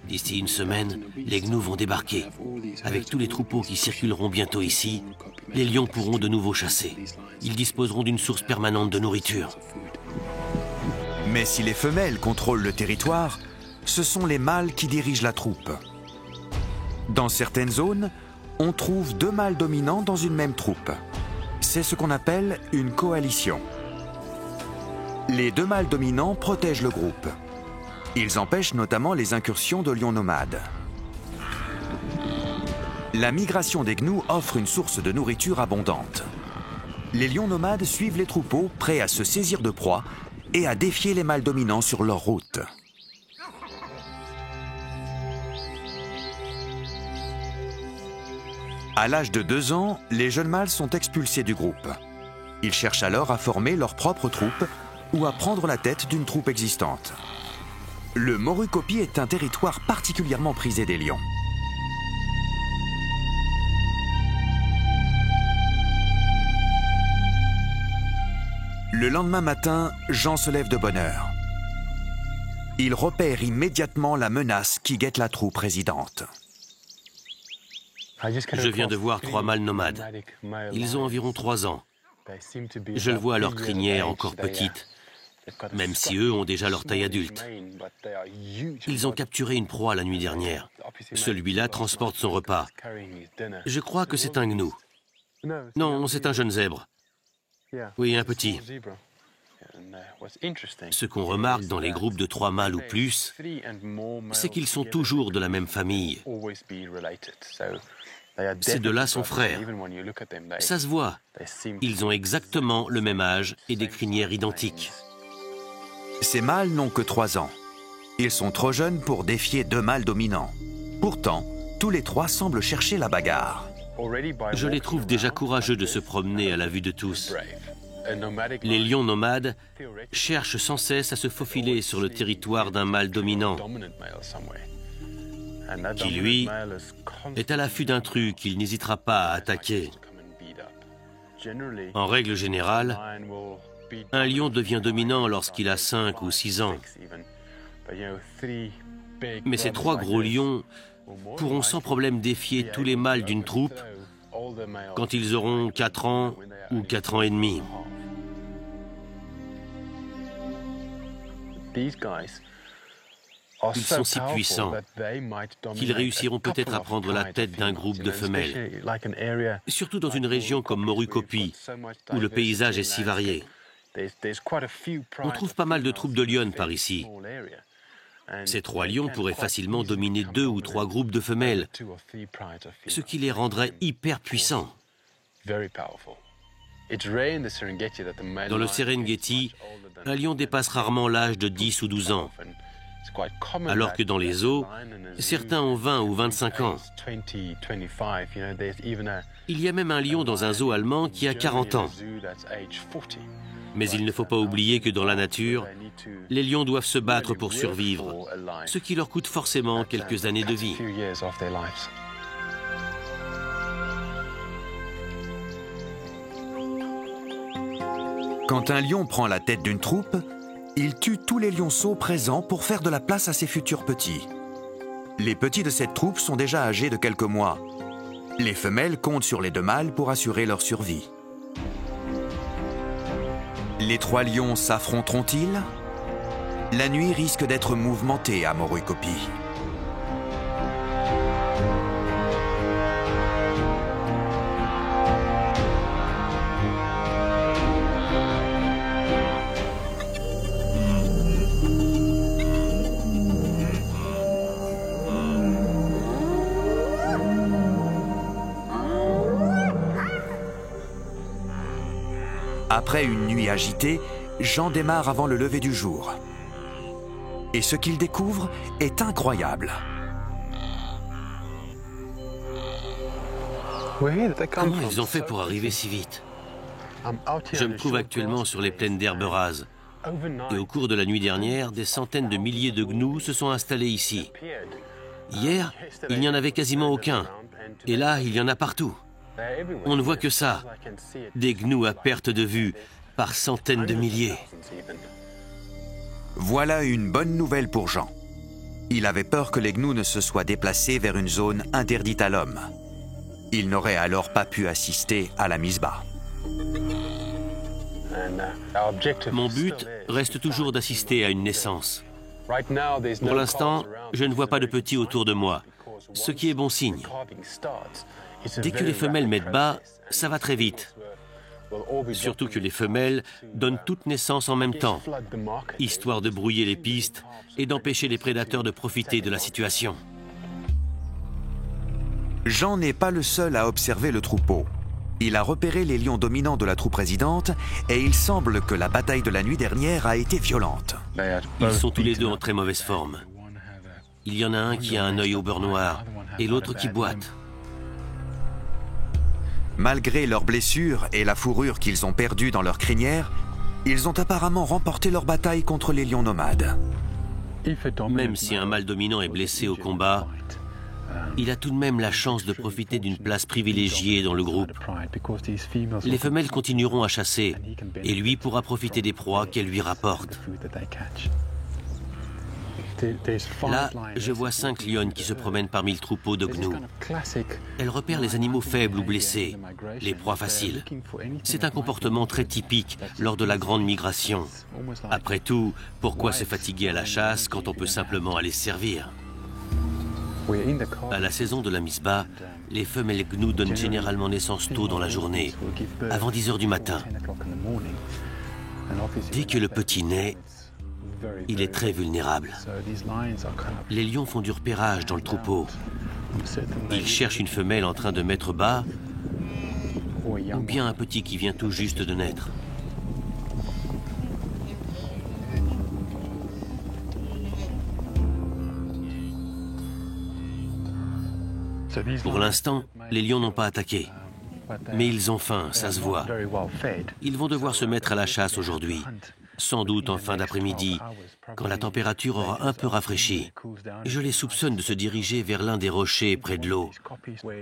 S1: D'ici une semaine, les gnous vont débarquer. Avec tous les troupeaux qui circuleront bientôt ici, les lions pourront de nouveau chasser. Ils disposeront d'une source permanente de nourriture.
S2: Mais si les femelles contrôlent le territoire, ce sont les mâles qui dirigent la troupe. Dans certaines zones, on trouve 2 mâles dominants dans une même troupe. C'est ce qu'on appelle une coalition. Les 2 mâles dominants protègent le groupe. Ils empêchent notamment les incursions de lions nomades. La migration des gnous offre une source de nourriture abondante. Les lions nomades suivent les troupeaux, prêts à se saisir de proies et à défier les mâles dominants sur leur route. À l'âge de 2 ans, les jeunes mâles sont expulsés du groupe. Ils cherchent alors à former leur propre troupe ou à prendre la tête d'une troupe existante. Le Morukopi est un territoire particulièrement prisé des lions. Le lendemain matin, Jean se lève de bonne heure. Il repère immédiatement la menace qui guette la troupe résidente.
S1: Je viens de voir 3 mâles nomades. Ils ont environ 3 ans. Je le vois à leur crinière encore petite, même si eux ont déjà leur taille adulte. Ils ont capturé une proie la nuit dernière. Celui-là transporte son repas. Je crois que c'est un gnou. Non, c'est un jeune zèbre. Oui, un petit. Ce qu'on remarque dans les groupes de 3 mâles ou plus, c'est qu'ils sont toujours de la même famille. Ces 2-là sont frères. Ça se voit. Ils ont exactement le même âge et des crinières identiques.
S2: Ces mâles n'ont que 3 ans. Ils sont trop jeunes pour défier 2 mâles dominants. Pourtant, tous les 3 semblent chercher la bagarre.
S1: Je les trouve déjà courageux de se promener à la vue de tous. Les lions nomades cherchent sans cesse à se faufiler sur le territoire d'un mâle dominant, qui, lui, est à l'affût d'intrus qu'il n'hésitera pas à attaquer. En règle générale, un lion devient dominant lorsqu'il a 5 ou 6 ans. Mais ces 3 gros lions pourront sans problème défier tous les mâles d'une troupe quand ils auront 4 ans ou 4 ans et demi. Ils sont si puissants qu'ils réussiront peut-être à prendre la tête d'un groupe de femelles, surtout dans une région comme Morukopi, où le paysage est si varié. On trouve pas mal de troupes de lionnes par ici. Ces 3 lions pourraient facilement dominer 2 ou 3 groupes de femelles, ce qui les rendrait hyper puissants. Dans le Serengeti, un lion dépasse rarement l'âge de 10 ou 12 ans, alors que dans les zoos, certains ont 20 ou 25 ans. Il y a même un lion dans un zoo allemand qui a 40 ans. Mais il ne faut pas oublier que dans la nature, les lions doivent se battre pour survivre, ce qui leur coûte forcément quelques années de vie.
S2: Quand un lion prend la tête d'une troupe, il tue tous les lionceaux présents pour faire de la place à ses futurs petits. Les petits de cette troupe sont déjà âgés de quelques mois. Les femelles comptent sur les 2 mâles pour assurer leur survie. Les 3 lions s'affronteront-ils? La nuit risque d'être mouvementée à Morukopi. Après une nuit agitée, Jean démarre avant le lever du jour. Et ce qu'il découvre est incroyable.
S1: Comment ils ont fait pour arriver si vite? Je me trouve actuellement sur les plaines d'herbes rases. Et au cours de la nuit dernière, des centaines de milliers de gnous se sont installés ici. Hier, il n'y en avait quasiment aucun. Et là, il y en a partout. On ne voit que ça. Des gnous à perte de vue, par centaines de milliers.
S2: Voilà une bonne nouvelle pour Jean. Il avait peur que les gnous ne se soient déplacés vers une zone interdite à l'homme. Il n'aurait alors pas pu assister à la Misbah.
S1: Mon but reste toujours d'assister à une naissance. Pour l'instant, je ne vois pas de petits autour de moi, ce qui est bon signe. Dès que les femelles mettent bas, ça va très vite. Surtout que les femelles donnent toute naissance en même temps, histoire de brouiller les pistes et d'empêcher les prédateurs de profiter de la situation.
S2: Jean n'est pas le seul à observer le troupeau. Il a repéré les lions dominants de la troupe résidente et il semble que la bataille de la nuit dernière a été violente.
S1: Ils sont tous les deux en très mauvaise forme. Il y en a un qui a un œil au beurre noir et l'autre qui boite.
S2: Malgré leurs blessures et la fourrure qu'ils ont perdue dans leur crinière, ils ont apparemment remporté leur bataille contre les lions nomades.
S1: Même si un mâle dominant est blessé au combat, il a tout de même la chance de profiter d'une place privilégiée dans le groupe. Les femelles continueront à chasser et lui pourra profiter des proies qu'elles lui rapportent. Là, je vois 5 lionnes qui se promènent parmi le troupeau de gnous. Elles repèrent les animaux faibles ou blessés, les proies faciles. C'est un comportement très typique lors de la grande migration. Après tout, pourquoi se fatiguer à la chasse quand on peut simplement aller se servir? À la saison de la Misbah, les femelles gnous donnent généralement naissance tôt dans la journée, avant 10 heures du matin. Dès que le petit naît, il est très vulnérable. Les lions font du repérage dans le troupeau. Ils cherchent une femelle en train de mettre bas ou bien un petit qui vient tout juste de naître. Pour l'instant, les lions n'ont pas attaqué. Mais ils ont faim, ça se voit. Ils vont devoir se mettre à la chasse aujourd'hui. Sans doute en fin d'après-midi, quand la température aura un peu rafraîchi. Je les soupçonne de se diriger vers l'un des rochers près de l'eau.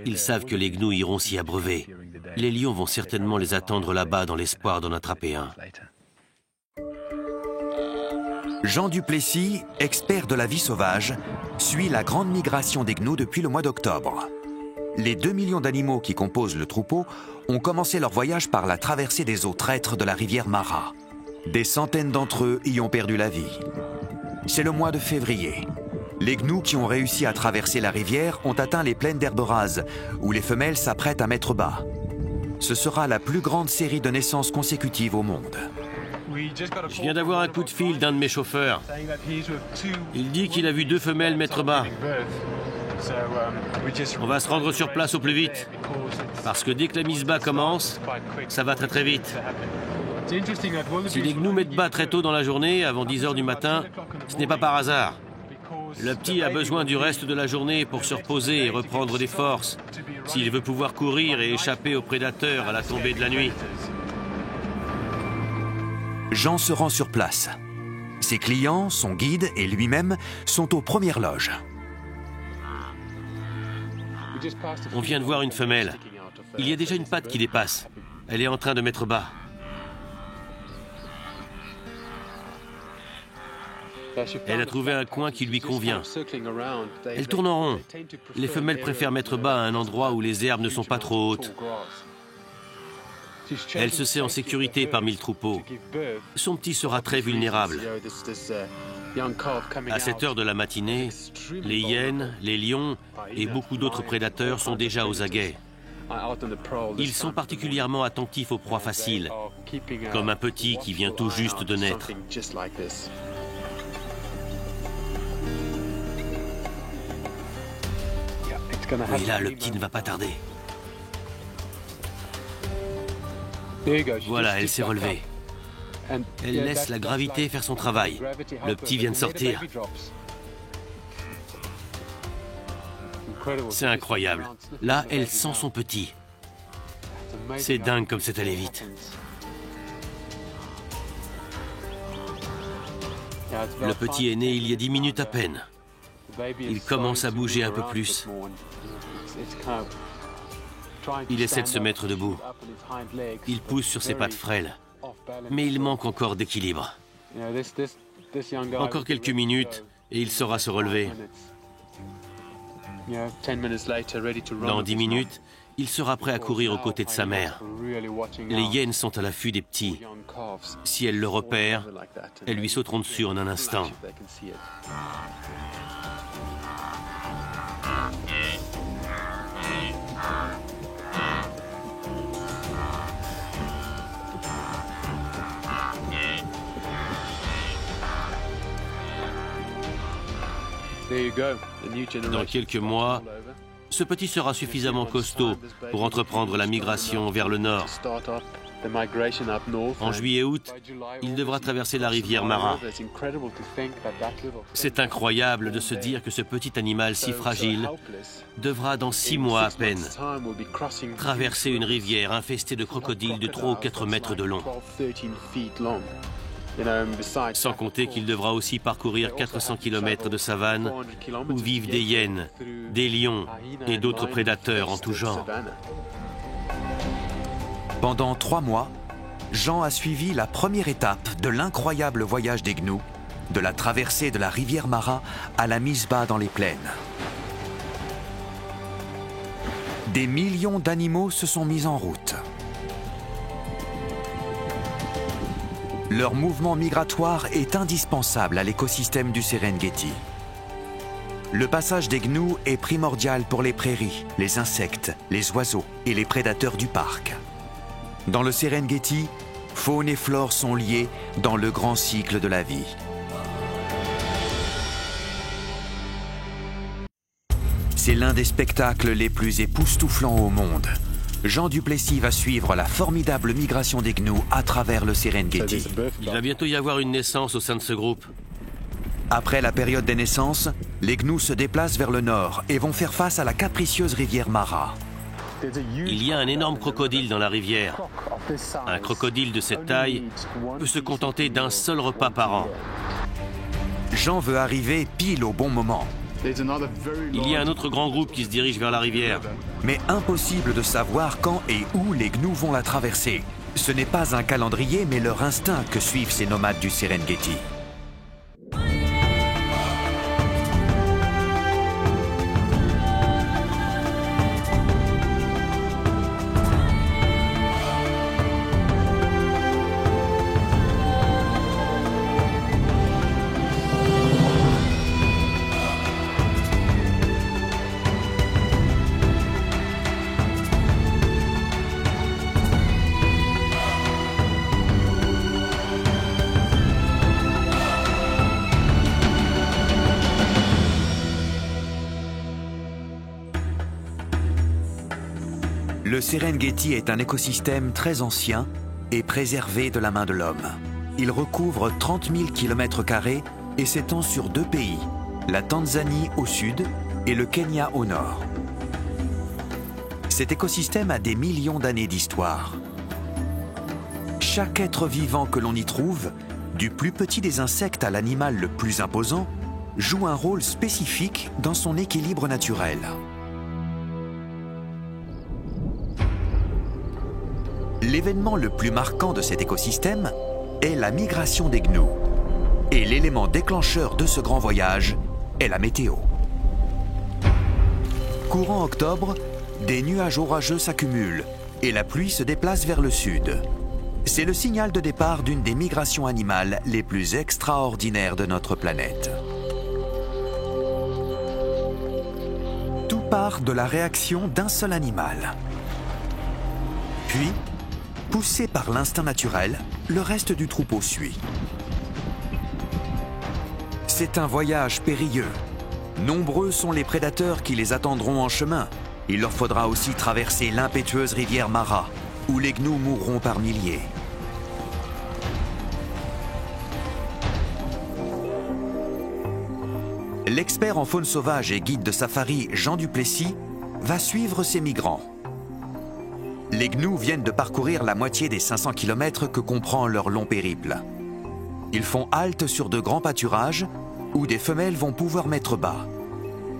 S1: Ils savent que les gnous iront s'y abreuver. Les lions vont certainement les attendre là-bas dans l'espoir d'en attraper un.
S2: Jean Duplessis, expert de la vie sauvage, suit la grande migration des gnous depuis le mois d'octobre. Les 2 millions d'animaux qui composent le troupeau ont commencé leur voyage par la traversée des eaux traîtres de la rivière Mara. Des centaines d'entre eux y ont perdu la vie. C'est le mois de février. Les gnous qui ont réussi à traverser la rivière ont atteint les plaines d'herbes rases, où les femelles s'apprêtent à mettre bas. Ce sera la plus grande série de naissances consécutives au monde.
S1: Je viens d'avoir un coup de fil d'un de mes chauffeurs. Il dit qu'il a vu 2 femelles mettre bas. On va se rendre sur place au plus vite. Parce que dès que la Misbah commence, ça va très très vite. Si les gnous mettent bas très tôt dans la journée, avant 10 heures du matin, ce n'est pas par hasard. Le petit a besoin du reste de la journée pour se reposer et reprendre des forces, s'il veut pouvoir courir et échapper aux prédateurs à la tombée de la nuit.
S2: Jean se rend sur place. Ses clients, son guide et lui-même sont aux premières loges.
S1: On vient de voir une femelle. Il y a déjà une patte qui dépasse. Elle est en train de mettre bas. Elle a trouvé un coin qui lui convient. Elle tourne en rond. Les femelles préfèrent mettre bas à un endroit où les herbes ne sont pas trop hautes. Elle se sait en sécurité parmi le troupeau. Son petit sera très vulnérable. À cette heure de la matinée, les hyènes, les lions et beaucoup d'autres prédateurs sont déjà aux aguets. Ils sont particulièrement attentifs aux proies faciles, comme un petit qui vient tout juste de naître. Et là, le petit ne va pas tarder. Voilà, elle s'est relevée. Elle laisse la gravité faire son travail. Le petit vient de sortir. C'est incroyable. Là, elle sent son petit. C'est dingue comme c'est allé vite. Le petit est né il y a 10 minutes à peine. Il commence à bouger un peu plus. Il essaie de se mettre debout. Il pousse sur ses pattes frêles. Mais il manque encore d'équilibre. Encore quelques minutes et il saura se relever. Dans 10 minutes, il sera prêt à courir aux côtés de sa mère. Les hyènes sont à l'affût des petits. Si elles le repèrent, elles lui sauteront dessus en un instant. Dans quelques mois, ce petit sera suffisamment costaud pour entreprendre la migration vers le nord. En juillet-août, il devra traverser la rivière Mara. C'est incroyable de se dire que ce petit animal si fragile devra, dans 6 mois à peine, traverser une rivière infestée de crocodiles de 3 ou 4 mètres de long. Sans compter qu'il devra aussi parcourir 400 km de savane où vivent des hyènes, des lions et d'autres prédateurs en tout genre.
S2: Pendant 3 mois, Jean a suivi la première étape de l'incroyable voyage des gnous, de la traversée de la rivière Mara à la mise bas dans les plaines. Des millions d'animaux se sont mis en route. Leur mouvement migratoire est indispensable à l'écosystème du Serengeti. Le passage des gnous est primordial pour les prairies, les insectes, les oiseaux et les prédateurs du parc. Dans le Serengeti, faune et flore sont liées dans le grand cycle de la vie. C'est l'un des spectacles les plus époustouflants au monde. Jean Duplessis va suivre la formidable migration des gnous à travers le Serengeti.
S1: Il va bientôt y avoir une naissance au sein de ce groupe.
S2: Après la période des naissances, les gnous se déplacent vers le nord et vont faire face à la capricieuse rivière Mara.
S1: Il y a un énorme crocodile dans la rivière. Un crocodile de cette taille peut se contenter d'un seul repas par an.
S2: Jean veut arriver pile au bon moment.
S1: Il y a un autre grand groupe qui se dirige vers la rivière.
S2: Mais impossible de savoir quand et où les gnous vont la traverser. Ce n'est pas un calendrier, mais leur instinct que suivent ces nomades du Serengeti. Le Serengeti est un écosystème très ancien et préservé de la main de l'homme. Il recouvre 30 000 km² et s'étend sur 2 pays, la Tanzanie au sud et le Kenya au nord. Cet écosystème a des millions d'années d'histoire. Chaque être vivant que l'on y trouve, du plus petit des insectes à l'animal le plus imposant, joue un rôle spécifique dans son équilibre naturel. L'événement le plus marquant de cet écosystème est la migration des gnous. Et l'élément déclencheur de ce grand voyage est la météo. Courant octobre, des nuages orageux s'accumulent et la pluie se déplace vers le sud. C'est le signal de départ d'une des migrations animales les plus extraordinaires de notre planète. Tout part de la réaction d'un seul animal. Puis, poussé par l'instinct naturel, le reste du troupeau suit. C'est un voyage périlleux. Nombreux sont les prédateurs qui les attendront en chemin. Il leur faudra aussi traverser l'impétueuse rivière Mara, où les gnous mourront par milliers. L'expert en faune sauvage et guide de safari Jean Duplessis va suivre ces migrants. Les gnous viennent de parcourir la moitié des 500 km que comprend leur long périple. Ils font halte sur de grands pâturages où des femelles vont pouvoir mettre bas.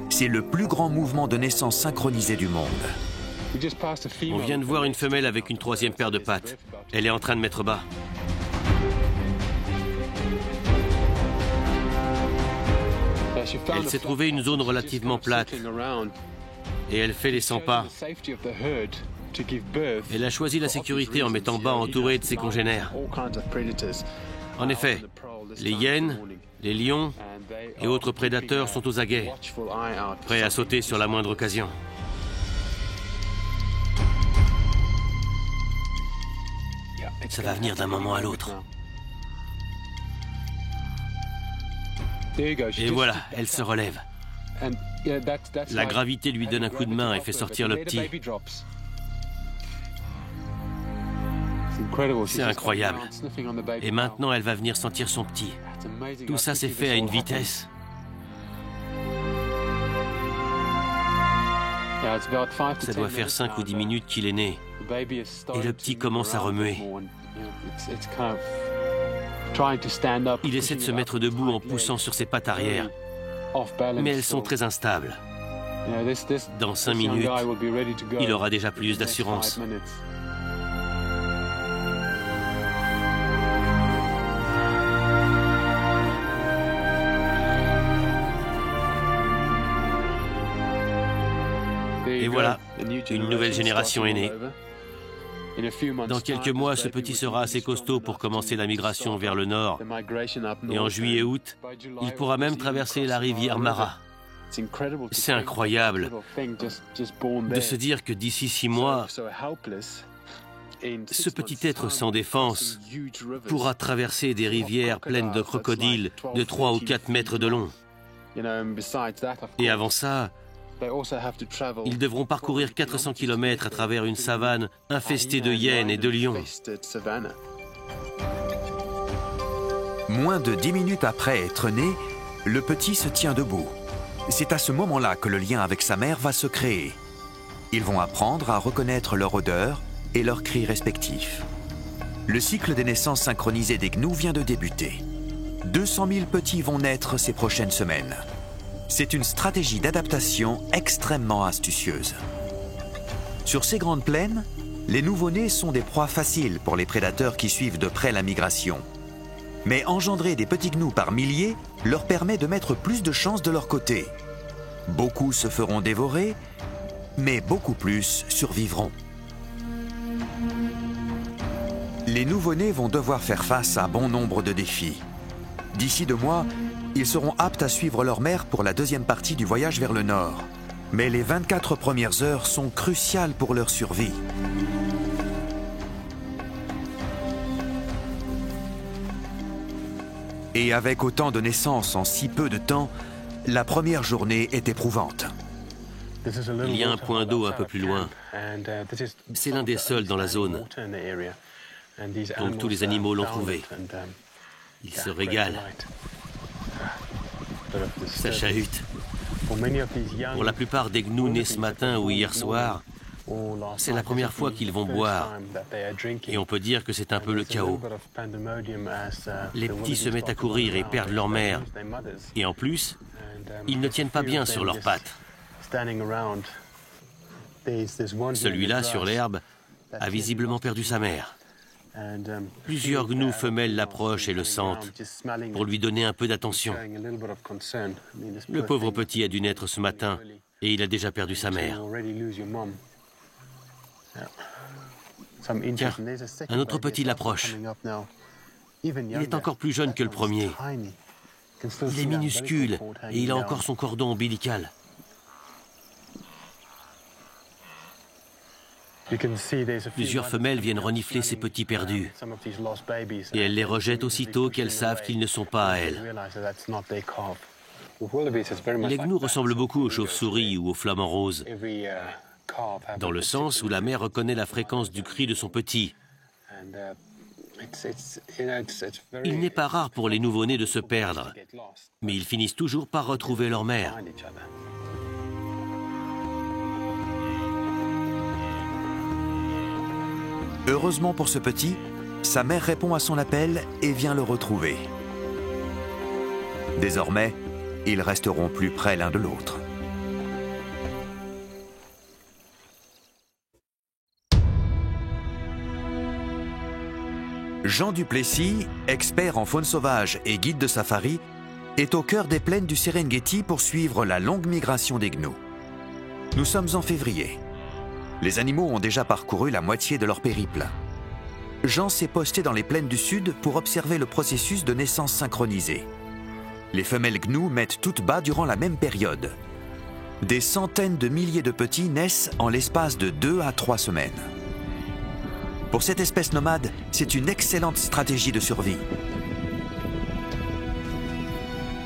S2: C'est le plus grand mouvement de naissance synchronisé du monde.
S1: On vient de voir une femelle avec une troisième paire de pattes. Elle est en train de mettre bas. Elle s'est trouvée une zone relativement plate et elle fait les 100 pas. Elle a choisi la sécurité en mettant bas entourée de ses congénères. En effet, les hyènes, les lions et autres prédateurs sont aux aguets, prêts à sauter sur la moindre occasion. Ça va venir d'un moment à l'autre. Et voilà, elle se relève. La gravité lui donne un coup de main et fait sortir le petit. C'est incroyable. Et maintenant, elle va venir sentir son petit. Tout ça s'est fait à une vitesse. Ça doit faire 5 ou 10 minutes qu'il est né. Et le petit commence à remuer. Il essaie de se mettre debout en poussant sur ses pattes arrière. Mais elles sont très instables. Dans 5 minutes, il aura déjà plus d'assurance. Et voilà, une nouvelle génération est née. Dans quelques mois, ce petit sera assez costaud pour commencer la migration vers le nord. Et en juillet-août, il pourra même traverser la rivière Mara. C'est incroyable de se dire que d'ici 6 mois, ce petit être sans défense pourra traverser des rivières pleines de crocodiles de 3 ou 4 mètres de long. Et avant ça, ils devront parcourir 400 km à travers une savane infestée de hyènes et de lions.
S2: Moins de 10 minutes après être né, le petit se tient debout. C'est à ce moment-là que le lien avec sa mère va se créer. Ils vont apprendre à reconnaître leur odeur et leurs cris respectifs. Le cycle des naissances synchronisées des gnous vient de débuter. 200 000 petits vont naître ces prochaines semaines. C'est une stratégie d'adaptation extrêmement astucieuse. Sur ces grandes plaines, les nouveau-nés sont des proies faciles pour les prédateurs qui suivent de près la migration. Mais engendrer des petits gnous par milliers leur permet de mettre plus de chances de leur côté. Beaucoup se feront dévorer, mais beaucoup plus survivront. Les nouveau-nés vont devoir faire face à bon nombre de défis. D'ici 2 mois, ils seront aptes à suivre leur mère pour la deuxième partie du voyage vers le nord. Mais les 24 premières heures sont cruciales pour leur survie. Et avec autant de naissances en si peu de temps, la première journée est éprouvante.
S1: Il y a un point d'eau un peu plus loin. C'est l'un des seuls dans la zone. Donc tous les animaux l'ont trouvé. Ils se régalent. Ça chahute. Pour la plupart des gnous nés ce matin ou hier soir, c'est la première fois qu'ils vont boire. Et on peut dire que c'est un peu le chaos. Les petits se mettent à courir et perdent leur mère. Et en plus, ils ne tiennent pas bien sur leurs pattes. Celui-là, sur l'herbe, a visiblement perdu sa mère. Plusieurs gnous femelles l'approchent et le sentent pour lui donner un peu d'attention. Le pauvre petit a dû naître ce matin et il a déjà perdu sa mère. Tiens, un autre petit l'approche. Il est encore plus jeune que le premier. Il est minuscule et il a encore son cordon ombilical. Plusieurs femelles viennent renifler ces petits perdus. Et elles les rejettent aussitôt qu'elles savent qu'ils ne sont pas à elles. Les gnous ressemblent beaucoup aux chauves-souris ou aux flamants roses. dans le sens où la mère reconnaît la fréquence du cri de son petit. Il n'est pas rare pour les nouveau-nés de se perdre, mais ils finissent toujours par retrouver leur mère.
S2: Heureusement pour ce petit, sa mère répond à son appel et vient le retrouver. Désormais, ils resteront plus près l'un de l'autre. Jean Duplessis, expert en faune sauvage et guide de safari, est au cœur des plaines du Serengeti pour suivre la longue migration des gnous. Nous sommes en février. Les animaux ont déjà parcouru la moitié de leur périple. Jean s'est posté dans les plaines du sud pour observer le processus de naissance synchronisée. Les femelles gnous mettent toutes bas durant la même période. Des centaines de milliers de petits naissent en l'espace de 2 à 3 semaines. Pour cette espèce nomade, c'est une excellente stratégie de survie.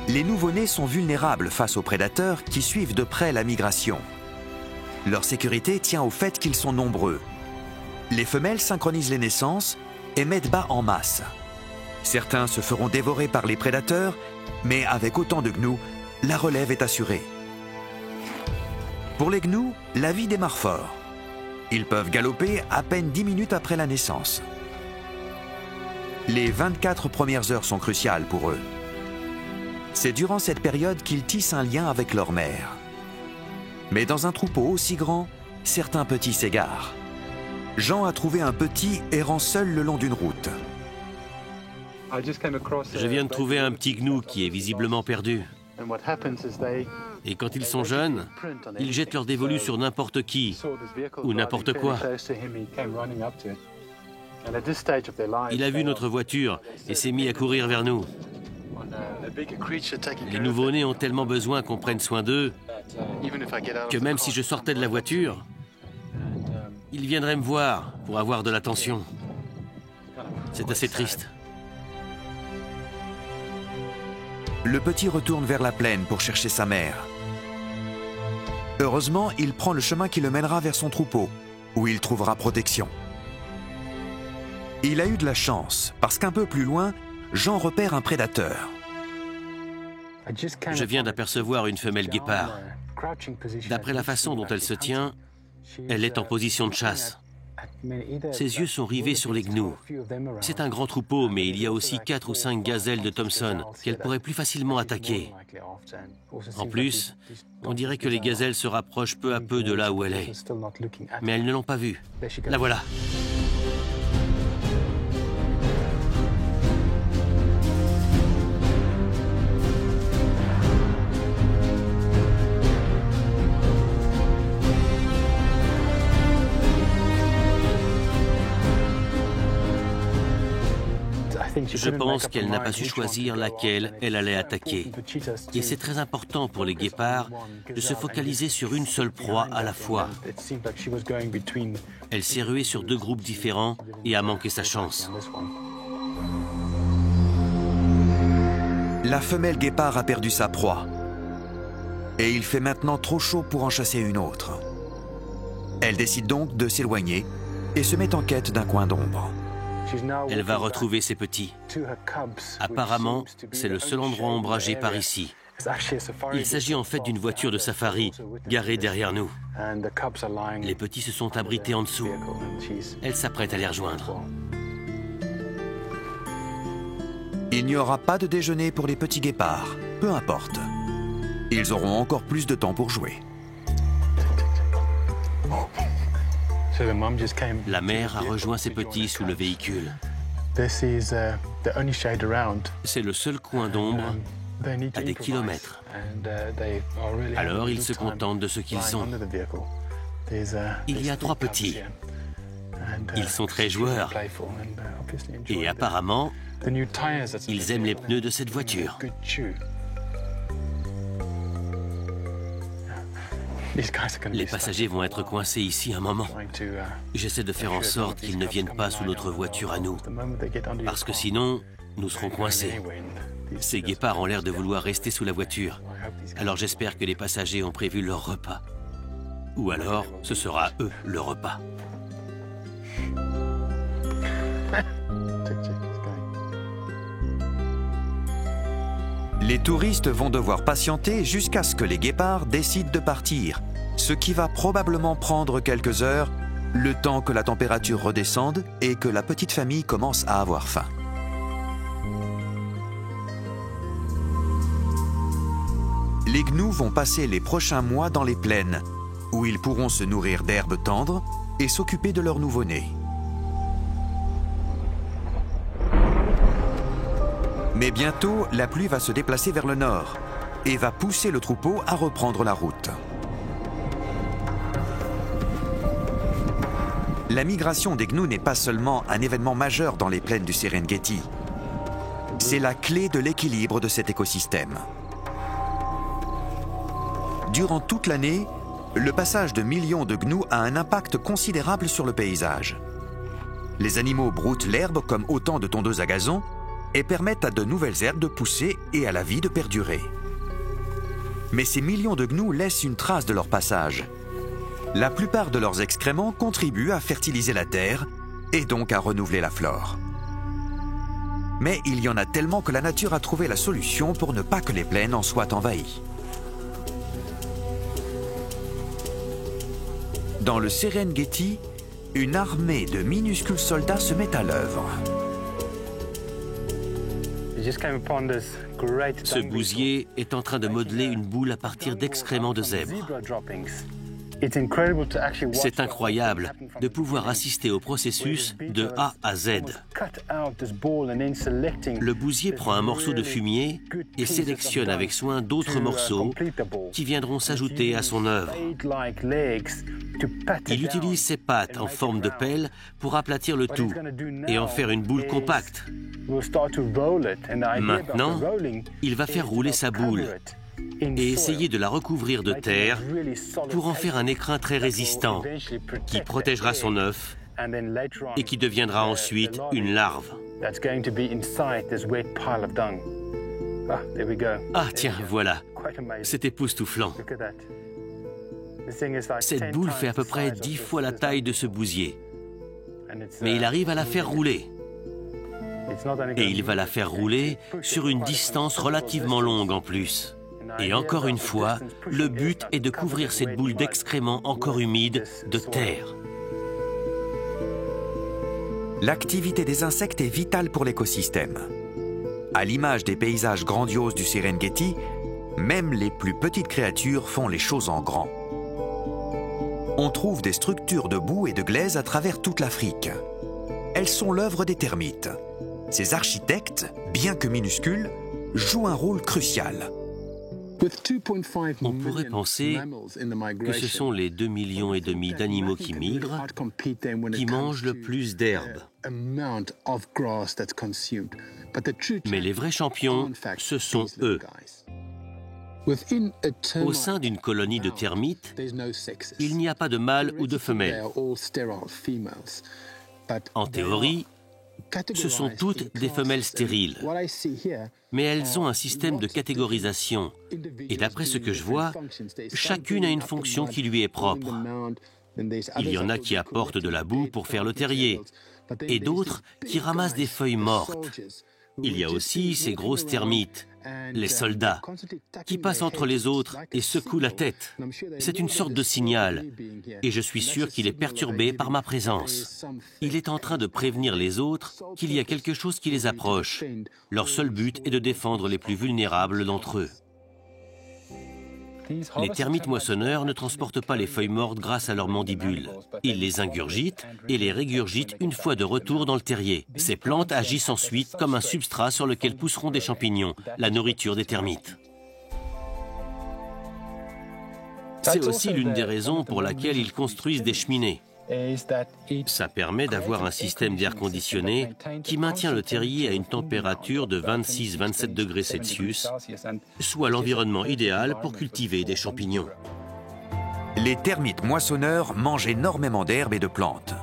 S2: Les nouveau-nés sont vulnérables face aux prédateurs qui suivent de près la migration. Leur sécurité tient au fait qu'ils sont nombreux. Les femelles synchronisent les naissances et mettent bas en masse. Certains se feront dévorer par les prédateurs, mais avec autant de gnous, la relève est assurée. Pour les gnous, la vie démarre fort. Ils peuvent galoper à peine 10 minutes après la naissance. Les 24 premières heures sont cruciales pour eux. C'est durant cette période qu'ils tissent un lien avec leur mère. Mais dans un troupeau aussi grand, certains petits s'égarent. Jean a trouvé un petit errant seul le long d'une route.
S1: Je viens de trouver un petit gnou qui est visiblement perdu. Et quand ils sont jeunes, ils jettent leur dévolu sur n'importe qui ou n'importe quoi. Il a vu notre voiture et s'est mis à courir vers nous. Les nouveau-nés ont tellement besoin qu'on prenne soin d'eux que même si je sortais de la voiture, ils viendraient me voir pour avoir de l'attention. C'est assez triste.
S2: Le petit retourne vers la plaine pour chercher sa mère. Heureusement, il prend le chemin qui le mènera vers son troupeau, où il trouvera protection. Il a eu de la chance, parce qu'un peu plus loin, Jean repère un prédateur.
S1: Je viens d'apercevoir une femelle guépard. D'après la façon dont elle se tient, elle est en position de chasse. Ses yeux sont rivés sur les gnous. C'est un grand troupeau, mais il y a aussi 4 ou 5 gazelles de Thompson qu'elle pourrait plus facilement attaquer. En plus, on dirait que les gazelles se rapprochent peu à peu de là où elle est. Mais elles ne l'ont pas vue. La voilà. Je pense qu'elle n'a pas su choisir laquelle elle allait attaquer. Et c'est très important pour les guépards de se focaliser sur une seule proie à la fois. Elle s'est ruée sur 2 groupes différents et a manqué sa chance.
S2: La femelle guépard a perdu sa proie. Et il fait maintenant trop chaud pour en chasser une autre. Elle décide donc de s'éloigner et se met en quête d'un coin d'ombre.
S1: Elle va retrouver ses petits. Apparemment, c'est le seul endroit ombragé par ici. Il s'agit en fait d'une voiture de safari garée derrière nous. Les petits se sont abrités en dessous. Elle s'apprête à les rejoindre.
S2: Il n'y aura pas de déjeuner pour les petits guépards, peu importe. Ils auront encore plus de temps pour jouer.
S1: La mère a rejoint ses petits sous le véhicule. C'est le seul coin d'ombre à des kilomètres. Alors ils se contentent de ce qu'ils ont. Il y a 3 petits. Ils sont très joueurs. Et apparemment, ils aiment les pneus de cette voiture. Les passagers vont être coincés ici un moment. J'essaie de faire en sorte qu'ils ne viennent pas sous notre voiture à nous. Parce que sinon, nous serons coincés. Ces guépards ont l'air de vouloir rester sous la voiture. Alors j'espère que les passagers ont prévu leur repas. Ou alors, ce sera eux le repas.
S2: Les touristes vont devoir patienter jusqu'à ce que les guépards décident de partir, ce qui va probablement prendre quelques heures, le temps que la température redescende et que la petite famille commence à avoir faim. Les gnous vont passer les prochains mois dans les plaines, où ils pourront se nourrir d'herbes tendres et s'occuper de leur nouveau-né. Mais bientôt, la pluie va se déplacer vers le nord et va pousser le troupeau à reprendre la route. La migration des gnous n'est pas seulement un événement majeur dans les plaines du Serengeti. C'est la clé de l'équilibre de cet écosystème. Durant toute l'année, le passage de millions de gnous a un impact considérable sur le paysage. Les animaux broutent l'herbe comme autant de tondeuses à gazon et permettent à de nouvelles herbes de pousser et à la vie de perdurer. Mais ces millions de gnous laissent une trace de leur passage. La plupart de leurs excréments contribuent à fertiliser la terre et donc à renouveler la flore. Mais il y en a tellement que la nature a trouvé la solution pour ne pas que les plaines en soient envahies. Dans le Serengeti, une armée de minuscules soldats se met à l'œuvre.
S1: Ce bousier est en train de modeler une boule à partir d'excréments de zèbres. C'est incroyable de pouvoir assister au processus de A à Z. Le bousier prend un morceau de fumier et sélectionne avec soin d'autres morceaux qui viendront s'ajouter à son œuvre. Il utilise ses pattes en forme de pelle pour aplatir le tout et en faire une boule compacte. Maintenant, il va faire rouler sa boule et essayer de la recouvrir de terre pour en faire un écrin très résistant qui protégera son œuf et qui deviendra ensuite une larve. Ah tiens, voilà, c'est époustouflant. Cette boule fait à peu près 10 fois la taille de ce bousier, mais il arrive à la faire rouler. Et il va la faire rouler sur une distance relativement longue en plus. Et encore une fois, le but est de couvrir cette boule d'excréments encore humide de terre.
S2: L'activité des insectes est vitale pour l'écosystème. À l'image des paysages grandioses du Serengeti, même les plus petites créatures font les choses en grand. On trouve des structures de boue et de glaise à travers toute l'Afrique. Elles sont l'œuvre des termites. Ces architectes, bien que minuscules, jouent un rôle crucial.
S1: On pourrait penser que ce sont les 2,5 millions d'animaux qui migrent, qui mangent le plus d'herbes. Mais les vrais champions, ce sont eux. Au sein d'une colonie de termites, il n'y a pas de mâle ou de femelle. En théorie, ce sont toutes des femelles stériles. Mais elles ont un système de catégorisation. Et d'après ce que je vois, chacune a une fonction qui lui est propre. Il y en a qui apportent de la boue pour faire le terrier, et d'autres qui ramassent des feuilles mortes. Il y a aussi ces grosses termites, les soldats, qui passent entre les autres et secouent la tête. C'est une sorte de signal, et je suis sûr qu'il est perturbé par ma présence. Il est en train de prévenir les autres qu'il y a quelque chose qui les approche. Leur seul but est de défendre les plus vulnérables d'entre eux. Les termites moissonneurs ne transportent pas les feuilles mortes grâce à leurs mandibules. Ils les ingurgitent et les régurgitent une fois de retour dans le terrier. Ces plantes agissent ensuite comme un substrat sur lequel pousseront des champignons, la nourriture des termites. C'est aussi l'une des raisons pour laquelle ils construisent des cheminées. Ça permet d'avoir un système d'air conditionné qui maintient le terrier à une température de 26-27 degrés Celsius, soit l'environnement idéal pour cultiver des champignons.
S2: Les termites moissonneurs mangent énormément d'herbes et de plantes.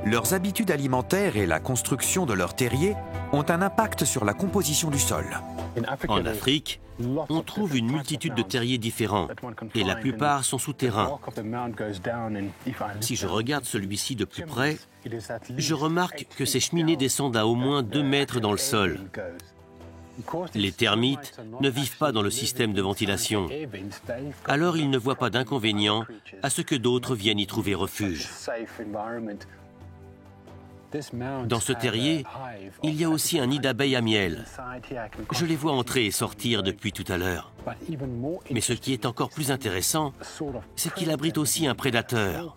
S2: Leurs habitudes alimentaires et la construction de leur terrier ont un impact sur la composition du sol.
S1: En Afrique, on trouve une multitude de terriers différents et la plupart sont souterrains. Si je regarde celui-ci de plus près, je remarque que ces cheminées descendent à au moins 2 mètres dans le sol. Les termites ne vivent pas dans le système de ventilation, alors ils ne voient pas d'inconvénient à ce que d'autres viennent y trouver refuge. Dans ce terrier, il y a aussi un nid d'abeilles à miel. Je les vois entrer et sortir depuis tout à l'heure. Mais ce qui est encore plus intéressant, c'est qu'il abrite aussi un prédateur.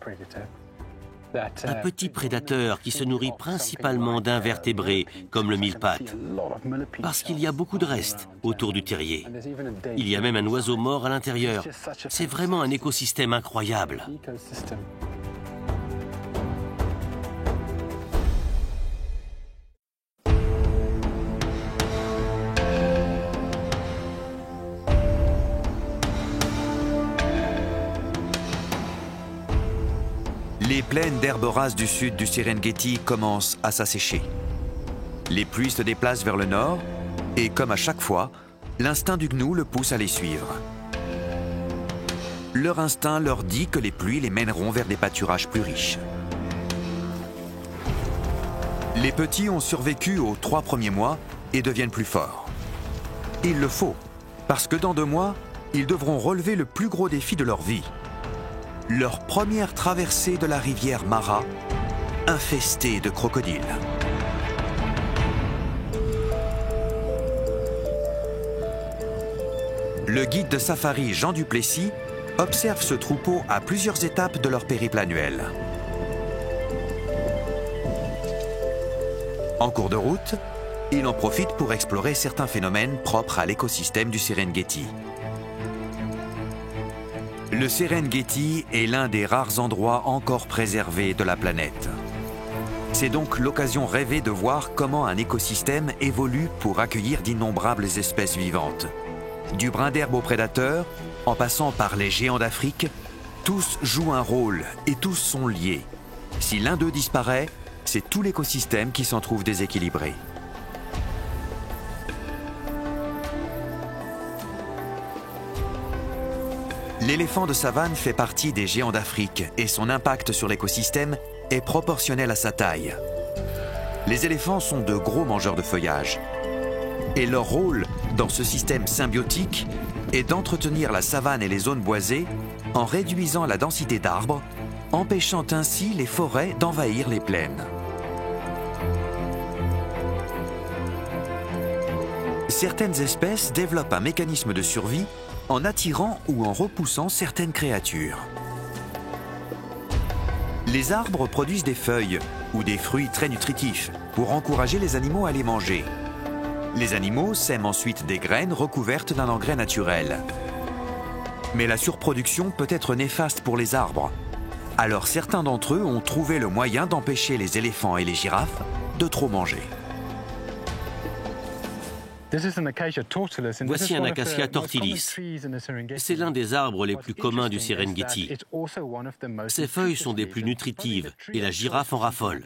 S1: Un petit prédateur qui se nourrit principalement d'invertébrés, comme le mille-pattes, parce qu'il y a beaucoup de restes autour du terrier. Il y a même un oiseau mort à l'intérieur. C'est vraiment un écosystème incroyable.
S2: Les plaines d'herbes rases du sud du Serengeti commencent à s'assécher. Les pluies se déplacent vers le nord et, comme à chaque fois, l'instinct du gnou le pousse à les suivre. Leur instinct leur dit que les pluies les mèneront vers des pâturages plus riches. Les petits ont survécu aux 3 premiers mois et deviennent plus forts. Il le faut, parce que dans 2 mois, ils devront relever le plus gros défi de leur vie. Leur première traversée de la rivière Mara, infestée de crocodiles. Le guide de safari Jean Duplessis observe ce troupeau à plusieurs étapes de leur périple annuel. En cours de route, il en profite pour explorer certains phénomènes propres à l'écosystème du Serengeti. Le Serengeti est l'un des rares endroits encore préservés de la planète. C'est donc l'occasion rêvée de voir comment un écosystème évolue pour accueillir d'innombrables espèces vivantes. Du brin d'herbe aux prédateurs, en passant par les géants d'Afrique, tous jouent un rôle et tous sont liés. Si l'un d'eux disparaît, c'est tout l'écosystème qui s'en trouve déséquilibré. L'éléphant de savane fait partie des géants d'Afrique et son impact sur l'écosystème est proportionnel à sa taille. Les éléphants sont de gros mangeurs de feuillage. Et leur rôle dans ce système symbiotique est d'entretenir la savane et les zones boisées en réduisant la densité d'arbres, empêchant ainsi les forêts d'envahir les plaines. Certaines espèces développent un mécanisme de survie en attirant ou en repoussant certaines créatures. Les arbres produisent des feuilles ou des fruits très nutritifs pour encourager les animaux à les manger. Les animaux sèment ensuite des graines recouvertes d'un engrais naturel. Mais la surproduction peut être néfaste pour les arbres. Alors certains d'entre eux ont trouvé le moyen d'empêcher les éléphants et les girafes de trop manger.
S1: Voici un acacia tortilis. C'est l'un des arbres les plus communs du Serengeti. Ses feuilles sont des plus nutritives et la girafe en raffole.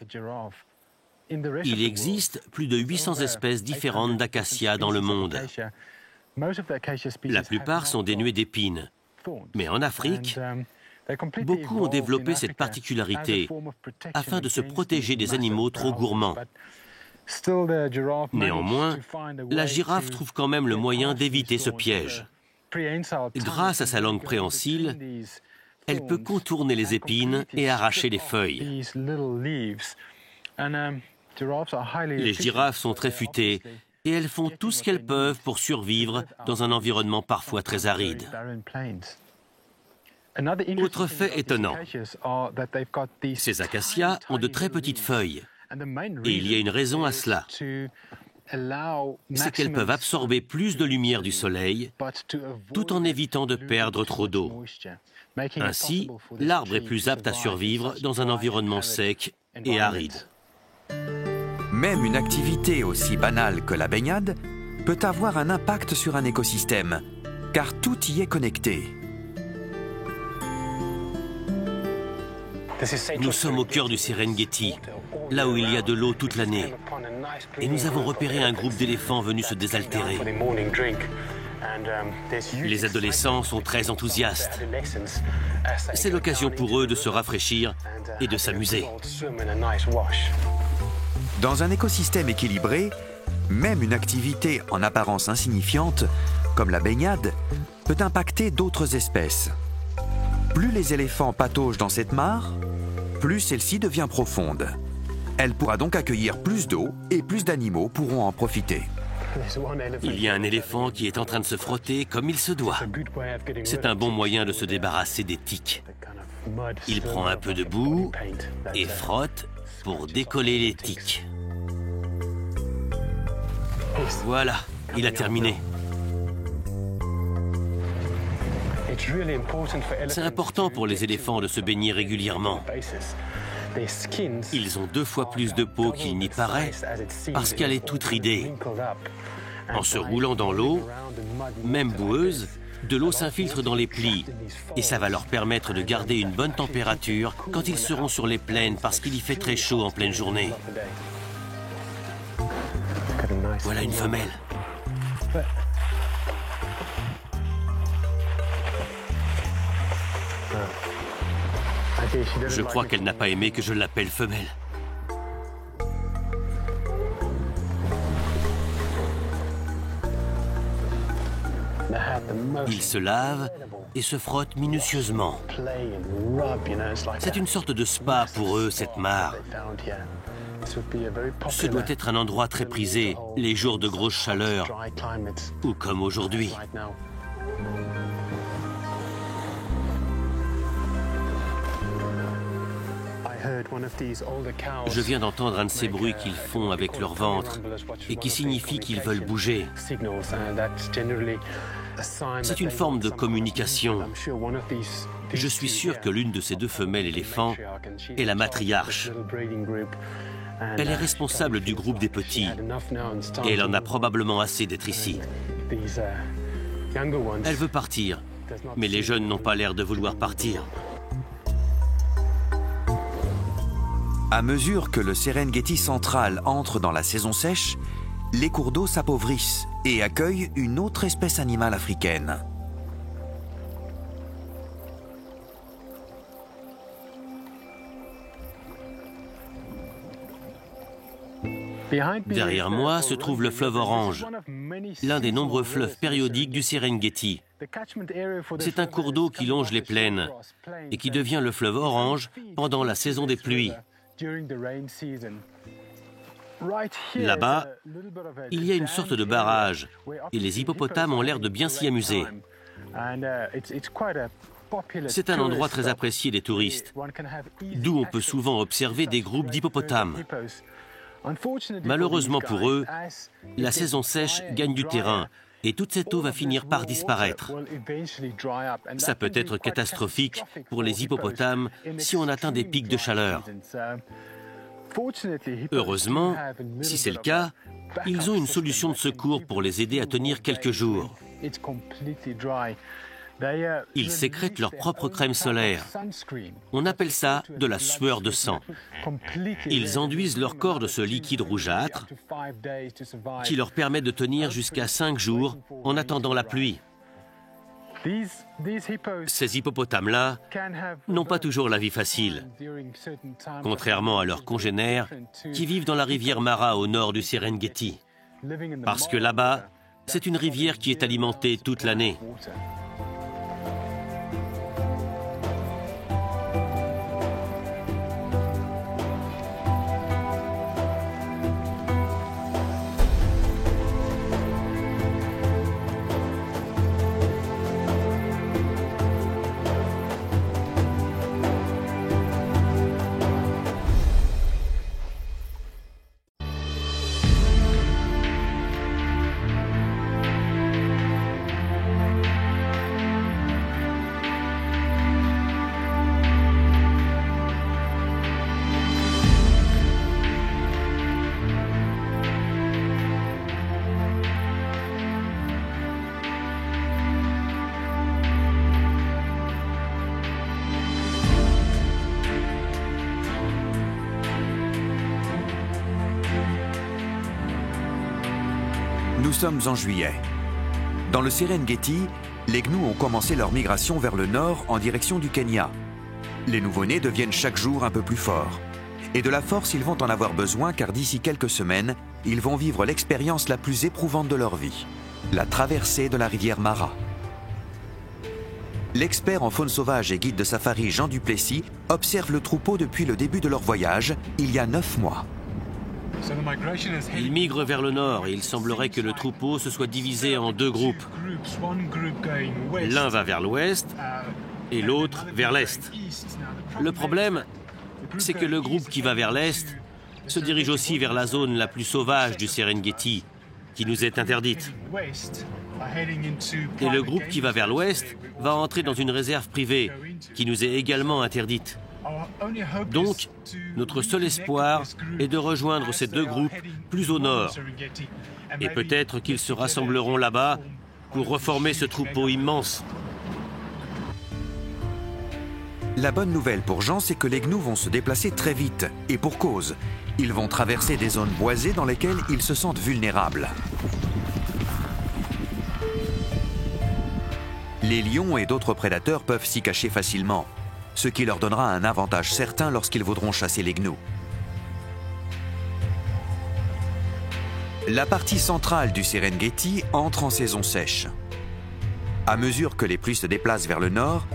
S1: Il existe plus de 800 espèces différentes d'acacias dans le monde. La plupart sont dénuées d'épines. Mais en Afrique, beaucoup ont développé cette particularité afin de se protéger des animaux trop gourmands. Néanmoins, la girafe trouve quand même le moyen d'éviter ce piège. Grâce à sa langue préhensile, elle peut contourner les épines et arracher les feuilles. Les girafes sont très futées et elles font tout ce qu'elles peuvent pour survivre dans un environnement parfois très aride. Autre fait étonnant, ces acacias ont de très petites feuilles. Et il y a une raison à cela. C'est qu'elles peuvent absorber plus de lumière du soleil tout en évitant de perdre trop d'eau. Ainsi, l'arbre est plus apte à survivre dans un environnement sec et aride.
S2: Même une activité aussi banale que la baignade peut avoir un impact sur un écosystème, car tout y est connecté.
S1: Nous sommes au cœur du Serengeti, là où il y a de l'eau toute l'année. Et nous avons repéré un groupe d'éléphants venus se désaltérer. Les adolescents sont très enthousiastes. C'est l'occasion pour eux de se rafraîchir et de s'amuser.
S2: Dans un écosystème équilibré, même une activité en apparence insignifiante, comme la baignade, peut impacter d'autres espèces. Plus les éléphants pataugent dans cette mare, plus celle-ci devient profonde. Elle pourra donc accueillir plus d'eau et plus d'animaux pourront en profiter.
S1: Il y a un éléphant qui est en train de se frotter comme il se doit. C'est un bon moyen de se débarrasser des tiques. Il prend un peu de boue et frotte pour décoller les tiques. Voilà, il a terminé. C'est important pour les éléphants de se baigner régulièrement. Ils ont 2 fois plus de peau qu'il n'y paraît parce qu'elle est toute ridée. En se roulant dans l'eau, même boueuse, de l'eau s'infiltre dans les plis et ça va leur permettre de garder une bonne température quand ils seront sur les plaines parce qu'il y fait très chaud en pleine journée. Voilà une femelle. Je crois qu'elle n'a pas aimé que je l'appelle femelle. Ils se lavent et se frottent minutieusement. C'est une sorte de spa pour eux, cette mare. Ce doit être un endroit très prisé, les jours de grosse chaleur, ou comme aujourd'hui. Je viens d'entendre un de ces bruits qu'ils font avec leur ventre et qui signifie qu'ils veulent bouger. C'est une forme de communication. Je suis sûr que l'une de ces 2 femelles éléphants est la matriarche. Elle est responsable du groupe des petits et elle en a probablement assez d'être ici. Elle veut partir, mais les jeunes n'ont pas l'air de vouloir partir.
S2: À mesure que le Serengeti central entre dans la saison sèche, les cours d'eau s'appauvrissent et accueillent une autre espèce animale africaine.
S1: Derrière moi se trouve le fleuve Orange, l'un des nombreux fleuves périodiques du Serengeti. C'est un cours d'eau qui longe les plaines et qui devient le fleuve Orange pendant la saison des pluies. Là-bas, il y a une sorte de barrage et les hippopotames ont l'air de bien s'y amuser. C'est un endroit très apprécié des touristes, d'où on peut souvent observer des groupes d'hippopotames. Malheureusement pour eux, la saison sèche gagne du terrain et toute cette eau va finir par disparaître. Ça peut être catastrophique pour les hippopotames si on atteint des pics de chaleur. Heureusement, si c'est le cas, ils ont une solution de secours pour les aider à tenir quelques jours. Ils sécrètent leur propre crème solaire. On appelle ça de la sueur de sang. Ils enduisent leur corps de ce liquide rougeâtre qui leur permet de tenir jusqu'à 5 jours en attendant la pluie. Ces hippopotames-là n'ont pas toujours la vie facile, contrairement à leurs congénères qui vivent dans la rivière Mara au nord du Serengeti. Parce que là-bas, c'est une rivière qui est alimentée toute l'année.
S2: sommes en juillet. Dans le Serengeti, les gnous ont commencé leur migration vers le nord en direction du Kenya. Les nouveau-nés deviennent chaque jour un peu plus forts. Et de la force, ils vont en avoir besoin car d'ici quelques semaines, ils vont vivre l'expérience la plus éprouvante de leur vie, la traversée de la rivière Mara. L'expert en faune sauvage et guide de safari Jean Duplessis observe le troupeau depuis le début de leur voyage, il y a 9 mois.
S1: Ils migrent vers le nord et il semblerait que le troupeau se soit divisé en 2 groupes. L'un va vers l'ouest et l'autre vers l'est. Le problème, c'est que le groupe qui va vers l'est se dirige aussi vers la zone la plus sauvage du Serengeti, qui nous est interdite. Et le groupe qui va vers l'ouest va entrer dans une réserve privée, qui nous est également interdite. Donc, notre seul espoir est de rejoindre ces 2 groupes plus au nord. Et peut-être qu'ils se rassembleront là-bas pour reformer ce troupeau immense.
S2: La bonne nouvelle pour Jean, c'est que les gnous vont se déplacer très vite, et pour cause. Ils vont traverser des zones boisées dans lesquelles ils se sentent vulnérables. Les lions et d'autres prédateurs peuvent s'y cacher facilement, ce qui leur donnera un avantage certain lorsqu'ils voudront chasser les gnous. La partie centrale du Serengeti entre en saison sèche. À mesure que les pluies se déplacent vers le nord,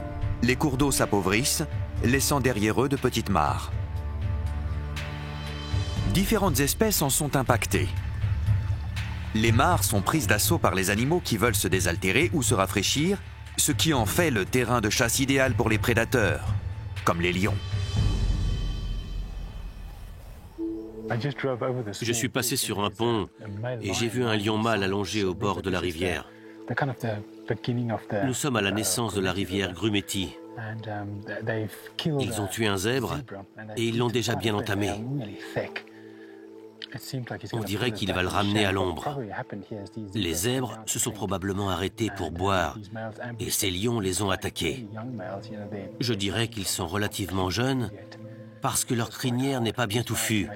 S2: les cours d'eau s'appauvrissent, laissant derrière eux de petites mares. Différentes espèces en sont impactées. Les mares sont prises d'assaut par les animaux qui veulent se désaltérer ou se rafraîchir, ce qui en fait le terrain de chasse idéal pour les prédateurs, comme les lions.
S1: Je suis passé sur un pont et j'ai vu un lion mâle allongé au bord de la rivière. Nous sommes à la naissance de la rivière Grumeti. Ils ont tué un zèbre et ils l'ont déjà bien entamé. On dirait qu'il va le ramener à l'ombre. Les zèbres se sont probablement arrêtés pour boire et ces lions les ont attaqués. Je dirais qu'ils sont relativement jeunes parce que leur crinière n'est pas bien touffue.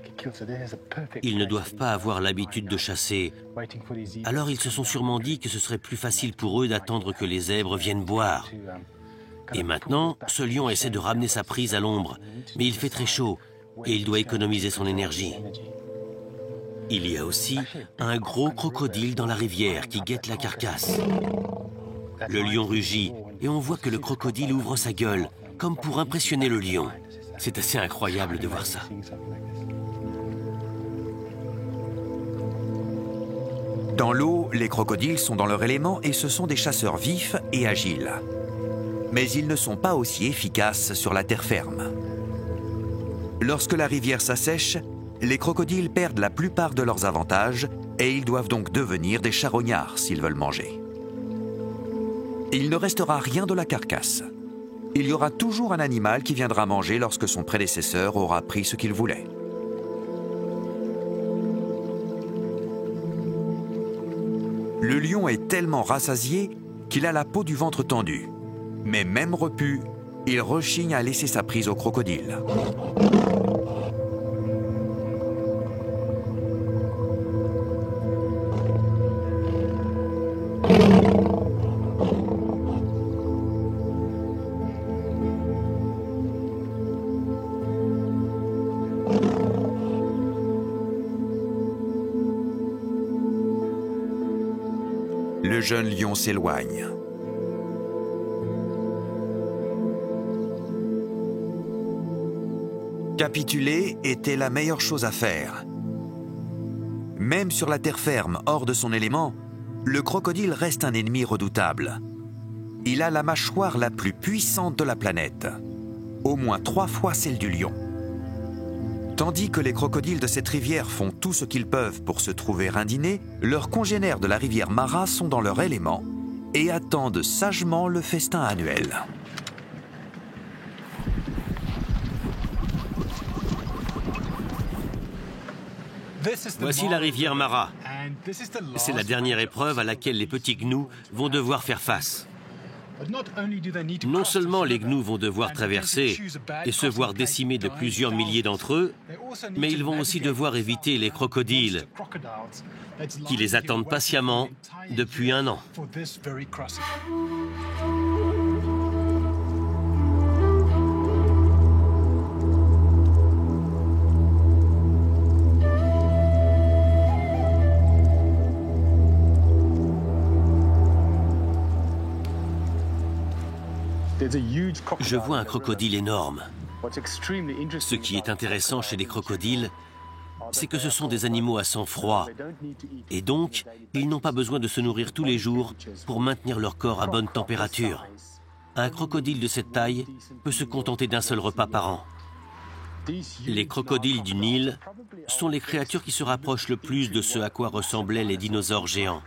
S1: Ils ne doivent pas avoir l'habitude de chasser. Alors ils se sont sûrement dit que ce serait plus facile pour eux d'attendre que les zèbres viennent boire. Et maintenant, ce lion essaie de ramener sa prise à l'ombre, mais il fait très chaud et il doit économiser son énergie. Il y a aussi un gros crocodile dans la rivière qui guette la carcasse. Le lion rugit et on voit que le crocodile ouvre sa gueule, comme pour impressionner le lion. C'est assez incroyable de voir ça.
S2: Dans l'eau, les crocodiles sont dans leur élément et ce sont des chasseurs vifs et agiles. Mais ils ne sont pas aussi efficaces sur la terre ferme. Lorsque la rivière s'assèche, les crocodiles perdent la plupart de leurs avantages et ils doivent donc devenir des charognards s'ils veulent manger. Il ne restera rien de la carcasse. Il y aura toujours un animal qui viendra manger lorsque son prédécesseur aura pris ce qu'il voulait. Le lion est tellement rassasié qu'il a la peau du ventre tendue. Mais même repu, il rechigne à laisser sa prise au crocodile. Le jeune lion s'éloigne. Capituler était la meilleure chose à faire. Même sur la terre ferme, hors de son élément, le crocodile reste un ennemi redoutable. Il a la mâchoire la plus puissante de la planète, au moins 3 fois celle du lion. Tandis que les crocodiles de cette rivière font tout ce qu'ils peuvent pour se trouver un dîner, leurs congénères de la rivière Mara sont dans leur élément et attendent sagement le festin annuel.
S1: Voici la rivière Mara. C'est la dernière épreuve à laquelle les petits gnous vont devoir faire face. Non seulement les gnous vont devoir traverser et se voir décimés de plusieurs milliers d'entre eux, mais ils vont aussi devoir éviter les crocodiles qui les attendent patiemment depuis 1 an. Je vois un crocodile énorme. Ce qui est intéressant chez les crocodiles, c'est que ce sont des animaux à sang froid. Et donc, ils n'ont pas besoin de se nourrir tous les jours pour maintenir leur corps à bonne température. Un crocodile de cette taille peut se contenter d'un seul repas par an. Les crocodiles du Nil sont les créatures qui se rapprochent le plus de ce à quoi ressemblaient les dinosaures géants.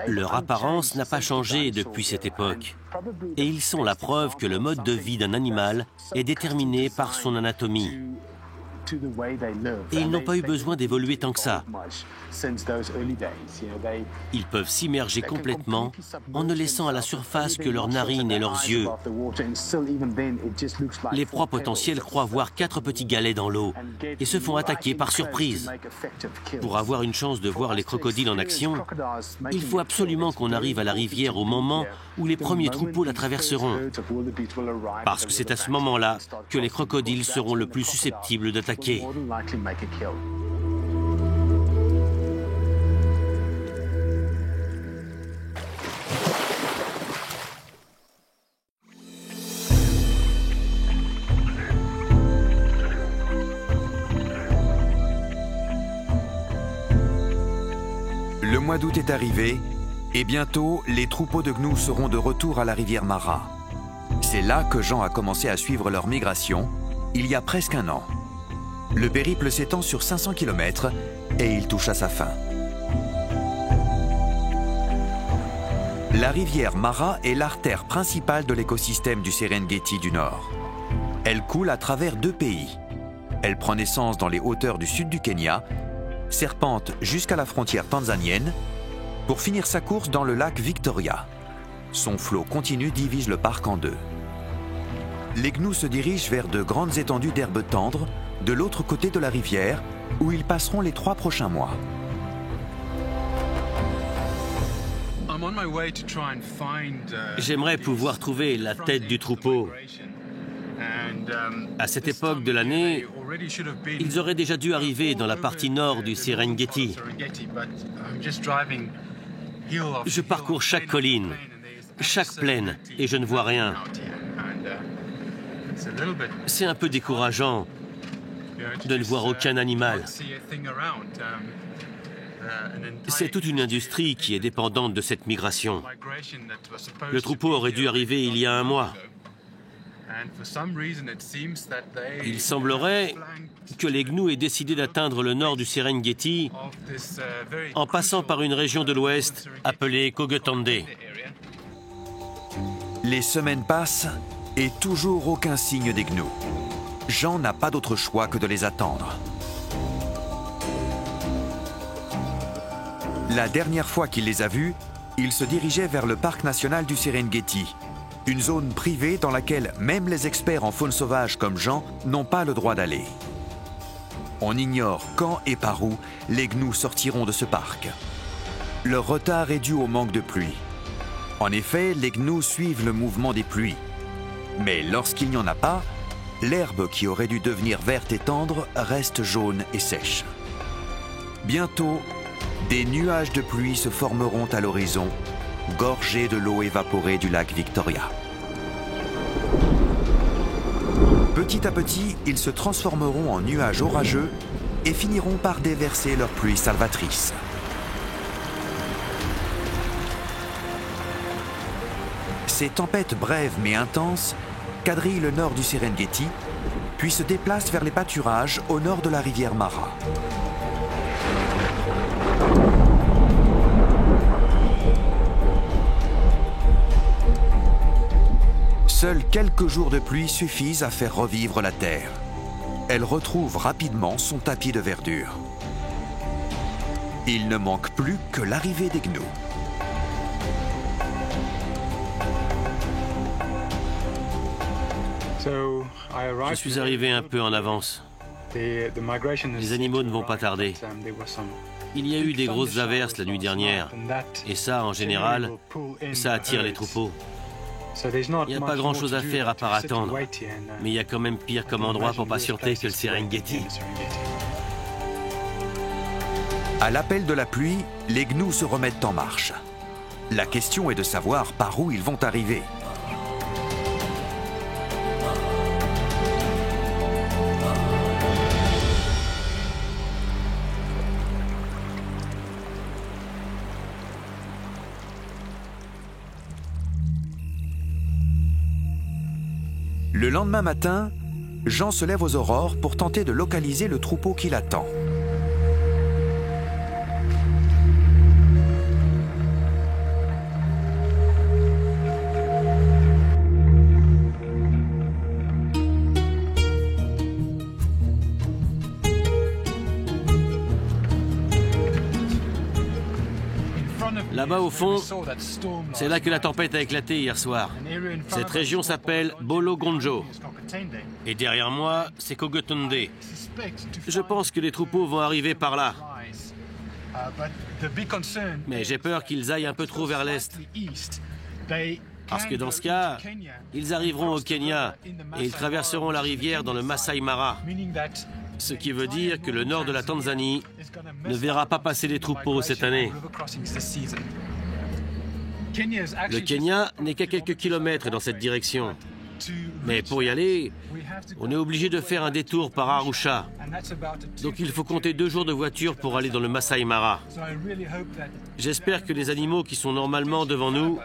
S1: Leur apparence n'a pas changé depuis cette époque. Et ils sont la preuve que le mode de vie d'un animal est déterminé par son anatomie. Et ils n'ont pas eu besoin d'évoluer tant que ça. Ils peuvent s'immerger complètement en ne laissant à la surface que leurs narines et leurs yeux. Les proies potentielles croient voir 4 petits galets dans l'eau et se font attaquer par surprise. Pour avoir une chance de voir les crocodiles en action, il faut absolument qu'on arrive à la rivière au moment où les premiers troupeaux la traverseront. Parce que c'est à ce moment-là que les crocodiles seront le plus susceptibles d'attaquer.
S2: Le mois d'août est arrivé et bientôt les troupeaux de gnous seront de retour à la rivière Mara. C'est là que Jean a commencé à suivre leur migration, il y a presque 1 an. Le périple s'étend sur 500 km et il touche à sa fin. La rivière Mara est l'artère principale de l'écosystème du Serengeti du Nord. Elle coule à travers 2 pays. Elle prend naissance dans les hauteurs du sud du Kenya, serpente jusqu'à la frontière tanzanienne, pour finir sa course dans le lac Victoria. Son flot continu divise le parc en 2. Les gnous se dirigent vers de grandes étendues d'herbes tendres, de l'autre côté de la rivière, où ils passeront les 3 prochains mois.
S1: J'aimerais pouvoir trouver la tête du troupeau. À cette époque de l'année, ils auraient déjà dû arriver dans la partie nord du Serengeti. Je parcours chaque colline, chaque plaine, et je ne vois rien. C'est un peu décourageant de ne voir aucun animal. C'est toute une industrie qui est dépendante de cette migration. Le troupeau aurait dû arriver il y a 1 mois. Il semblerait que les gnous aient décidé d'atteindre le nord du Serengeti en passant par une région de l'ouest appelée Kogetande.
S2: Les semaines passent et toujours aucun signe des gnous. Jean n'a pas d'autre choix que de les attendre. La dernière fois qu'il les a vus, il se dirigeait vers le parc national du Serengeti, une zone privée dans laquelle même les experts en faune sauvage comme Jean n'ont pas le droit d'aller. On ignore quand et par où les gnous sortiront de ce parc. Leur retard est dû au manque de pluie. En effet, les gnous suivent le mouvement des pluies. Mais lorsqu'il n'y en a pas, l'herbe qui aurait dû devenir verte et tendre reste jaune et sèche. Bientôt, des nuages de pluie se formeront à l'horizon, gorgés de l'eau évaporée du lac Victoria. Petit à petit, ils se transformeront en nuages orageux et finiront par déverser leur pluie salvatrice. Ces tempêtes brèves mais intenses quadrillent le nord du Serengeti, puis se déplacent vers les pâturages au nord de la rivière Mara. Seuls quelques jours de pluie suffisent à faire revivre la terre. Elle retrouve rapidement son tapis de verdure. Il ne manque plus que l'arrivée des gnous.
S1: Je suis arrivé un peu en avance. Les animaux ne vont pas tarder. Il y a eu des grosses averses la nuit dernière. Et ça, en général, ça attire les troupeaux. Il n'y a pas grand-chose à faire à part attendre. Mais il y a quand même pire comme endroit pour patienter que le Serengeti.
S2: À l'appel de la pluie, les gnous se remettent en marche. La question est de savoir par où ils vont arriver. Le lendemain matin, Jean se lève aux aurores pour tenter de localiser le troupeau qui l'attend.
S1: Là-bas au fond, c'est là que la tempête a éclaté hier soir. Cette région s'appelle Bolo-Gonjo. Et derrière moi, c'est Kogotonde. Je pense que les troupeaux vont arriver par là. Mais j'ai peur qu'ils aillent un peu trop vers l'est. Parce que dans ce cas, ils arriveront au Kenya et ils traverseront la rivière dans le Masai Mara. Ce qui veut dire que le nord de la Tanzanie ne verra pas passer les troupeaux cette année. Le Kenya n'est qu'à quelques kilomètres dans cette direction. Mais pour y aller, on est obligé de faire un détour par Arusha. Donc il faut compter 2 jours de voiture pour aller dans le Masai Mara. J'espère que les animaux qui sont normalement devant nous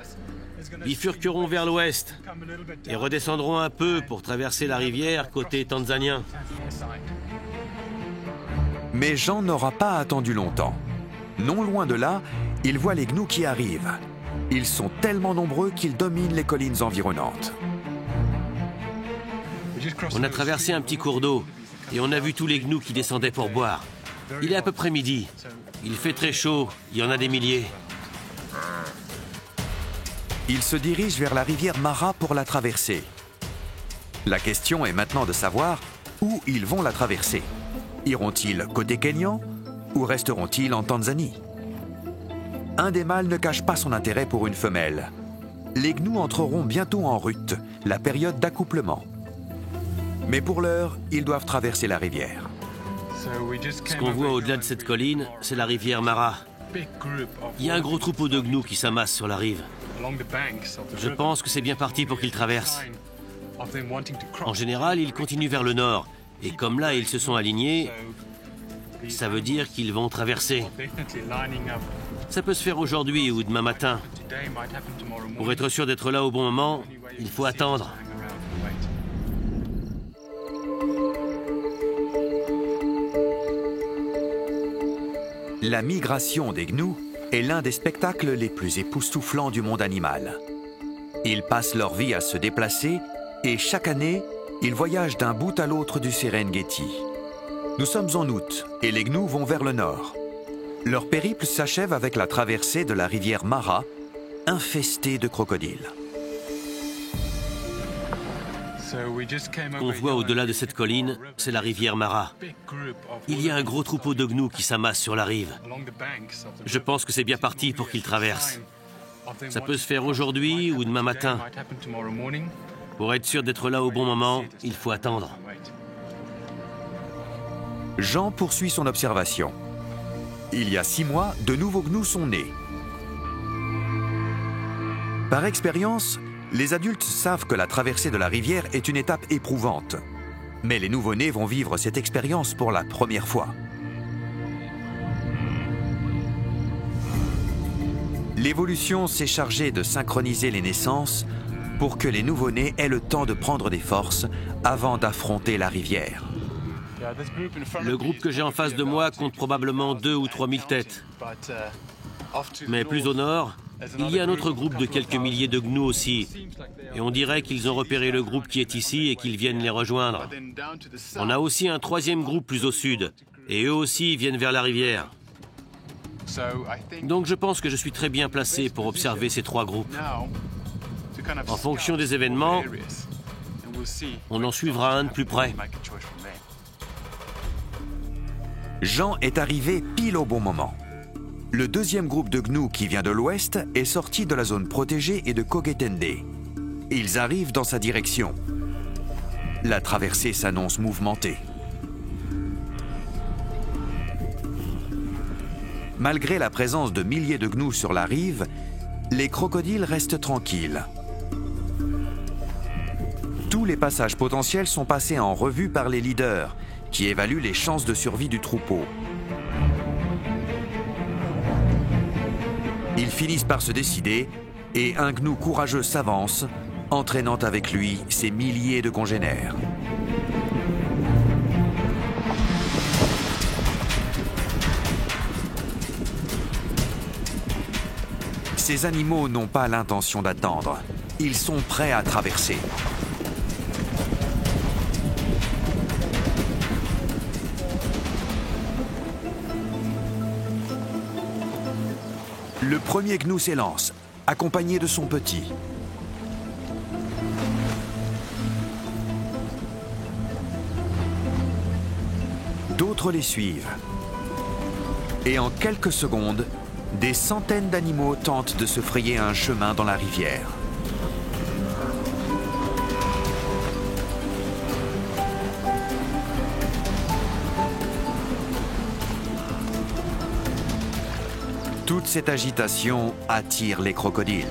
S1: bifurqueront vers l'ouest et redescendront un peu pour traverser la rivière côté tanzanien.
S2: Mais Jean n'aura pas attendu longtemps. Non loin de là, il voit les gnous qui arrivent. Ils sont tellement nombreux qu'ils dominent les collines environnantes.
S1: On a traversé un petit cours d'eau et on a vu tous les gnous qui descendaient pour boire. Il est à peu près midi. Il fait très chaud, il y en a des milliers.
S2: Ils se dirigent vers la rivière Mara pour la traverser. La question est maintenant de savoir où ils vont la traverser. Iront-ils côté Kenyan ou resteront-ils en Tanzanie? Un des mâles ne cache pas son intérêt pour une femelle. Les gnous entreront bientôt en rut, la période d'accouplement. Mais pour l'heure, ils doivent traverser la rivière.
S1: Ce qu'on voit au-delà de cette colline, c'est la rivière Mara. Il y a un gros troupeau de gnous qui s'amasse sur la rive. Je pense que c'est bien parti pour qu'ils traversent. En général, ils continuent vers le nord. Et comme là, ils se sont alignés, ça veut dire qu'ils vont traverser. Ça peut se faire aujourd'hui ou demain matin. Pour être sûr d'être là au bon moment, il faut attendre.
S2: La migration des gnous est l'un des spectacles les plus époustouflants du monde animal. Ils passent leur vie à se déplacer et chaque année, ils voyagent d'un bout à l'autre du Serengeti. Nous sommes en août et les gnous vont vers le nord. Leur périple s'achève avec la traversée de la rivière Mara, infestée de crocodiles.
S1: Ce qu'on voit au-delà de cette colline, c'est la rivière Mara. Il y a un gros troupeau de gnous qui s'amasse sur la rive. Je pense que c'est bien parti pour qu'ils traversent. Ça peut se faire aujourd'hui ou demain matin. Pour être sûr d'être là au bon moment, il faut attendre.
S2: Jean poursuit son observation. Il y a 6 mois, de nouveaux gnous sont nés. Par expérience, les adultes savent que la traversée de la rivière est une étape éprouvante. Mais les nouveau-nés vont vivre cette expérience pour la première fois. L'évolution s'est chargée de synchroniser les naissances pour que les nouveau-nés aient le temps de prendre des forces avant d'affronter la rivière.
S1: Le groupe que j'ai en face de moi compte probablement 2 ou 3 000 têtes. Mais plus au nord, il y a un autre groupe de quelques milliers de gnous aussi. Et on dirait qu'ils ont repéré le groupe qui est ici et qu'ils viennent les rejoindre. On a aussi un 3e groupe plus au sud. Et eux aussi viennent vers la rivière. Donc je pense que je suis très bien placé pour observer ces 3 groupes. En fonction des événements, On en suivra un de plus près.
S2: Jean est arrivé pile au bon moment. Le deuxième groupe de gnous qui vient de l'ouest est sorti de la zone protégée et de Kogetende. Ils arrivent dans sa direction. La traversée s'annonce mouvementée. Malgré la présence de milliers de gnous sur la rive, les crocodiles restent tranquilles. Tous les passages potentiels sont passés en revue par les leaders, qui évaluent les chances de survie du troupeau. Ils finissent par se décider et un gnou courageux s'avance, entraînant avec lui ses milliers de congénères. Ces animaux n'ont pas l'intention d'attendre. Ils sont prêts à traverser. Le premier gnou s'élance, accompagné de son petit. D'autres les suivent. Et en quelques secondes, des centaines d'animaux tentent de se frayer un chemin dans la rivière. Toute cette agitation attire les crocodiles.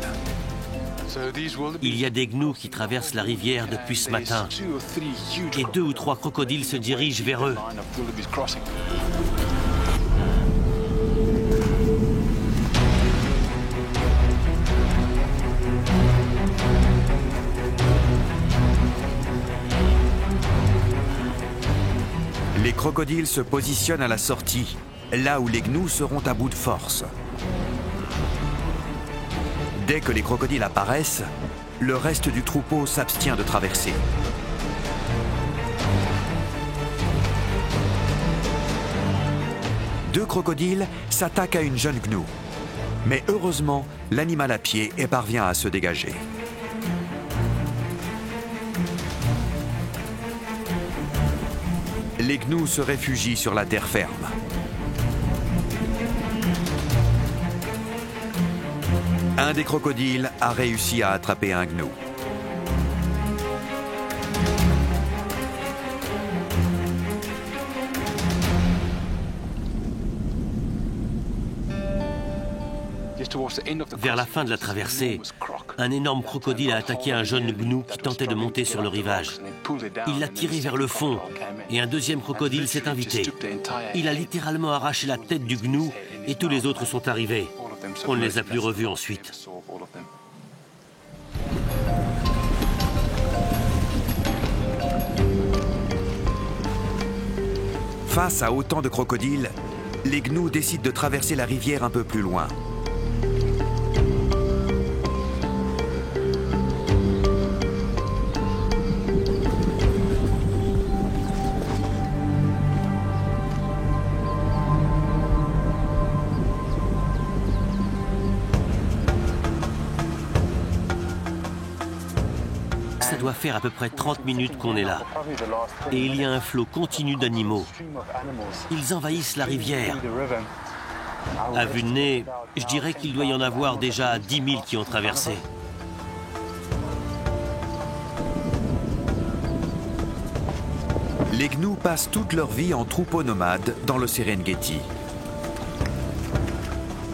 S1: Il y a des gnous qui traversent la rivière depuis ce matin. Et 2 ou 3 crocodiles se dirigent vers eux.
S2: Les crocodiles se positionnent à la sortie, là où les gnous seront à bout de force. Dès que les crocodiles apparaissent, le reste du troupeau s'abstient de traverser. Deux crocodiles s'attaquent à une jeune gnou. Mais heureusement, l'animal à pied parvient à se dégager. Les gnous se réfugient sur la terre ferme. Un des crocodiles a réussi à attraper un gnou.
S1: Vers la fin de la traversée, un énorme crocodile a attaqué un jeune gnou qui tentait de monter sur le rivage. Il l'a tiré vers le fond et un deuxième crocodile s'est invité. Il a littéralement arraché la tête du gnou et tous les autres sont arrivés. On ne les a plus revus ensuite.
S2: Face à autant de crocodiles, les gnous décident de traverser la rivière un peu plus loin.
S1: Ça doit faire à peu près 30 minutes qu'on est là. Et il y a un flot continu d'animaux. Ils envahissent la rivière. À vue de nez, je dirais qu'il doit y en avoir déjà 10 000 qui ont traversé.
S2: Les gnous passent toute leur vie en troupeau nomade dans le Serengeti.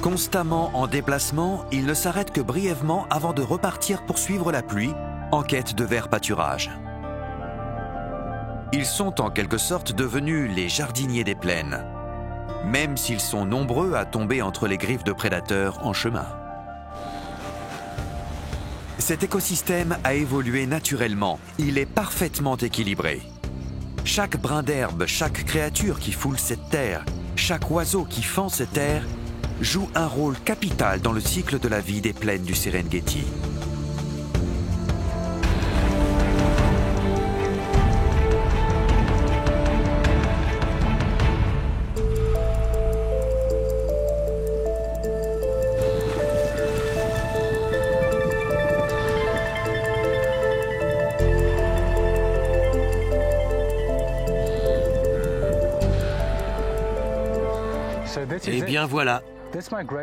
S2: Constamment en déplacement, ils ne s'arrêtent que brièvement avant de repartir pour suivre la pluie en quête de vert pâturage. Ils sont en quelque sorte devenus les jardiniers des plaines, même s'ils sont nombreux à tomber entre les griffes de prédateurs en chemin. Cet écosystème a évolué naturellement, il est parfaitement équilibré. Chaque brin d'herbe, chaque créature qui foule cette terre, chaque oiseau qui fend cette terre, joue un rôle capital dans le cycle de la vie des plaines du Serengeti.
S1: Eh bien voilà,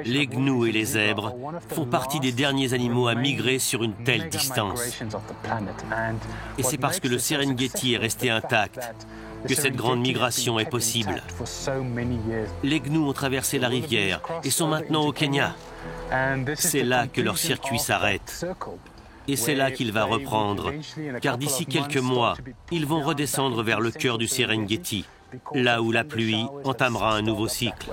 S1: les gnous et les zèbres font partie des derniers animaux à migrer sur une telle distance. Et c'est parce que le Serengeti est resté intact que cette grande migration est possible. Les gnous ont traversé la rivière et sont maintenant au Kenya. C'est là que leur circuit s'arrête. Et c'est là qu'il va reprendre, car d'ici quelques mois, ils vont redescendre vers le cœur du Serengeti, là où la pluie entamera un nouveau cycle.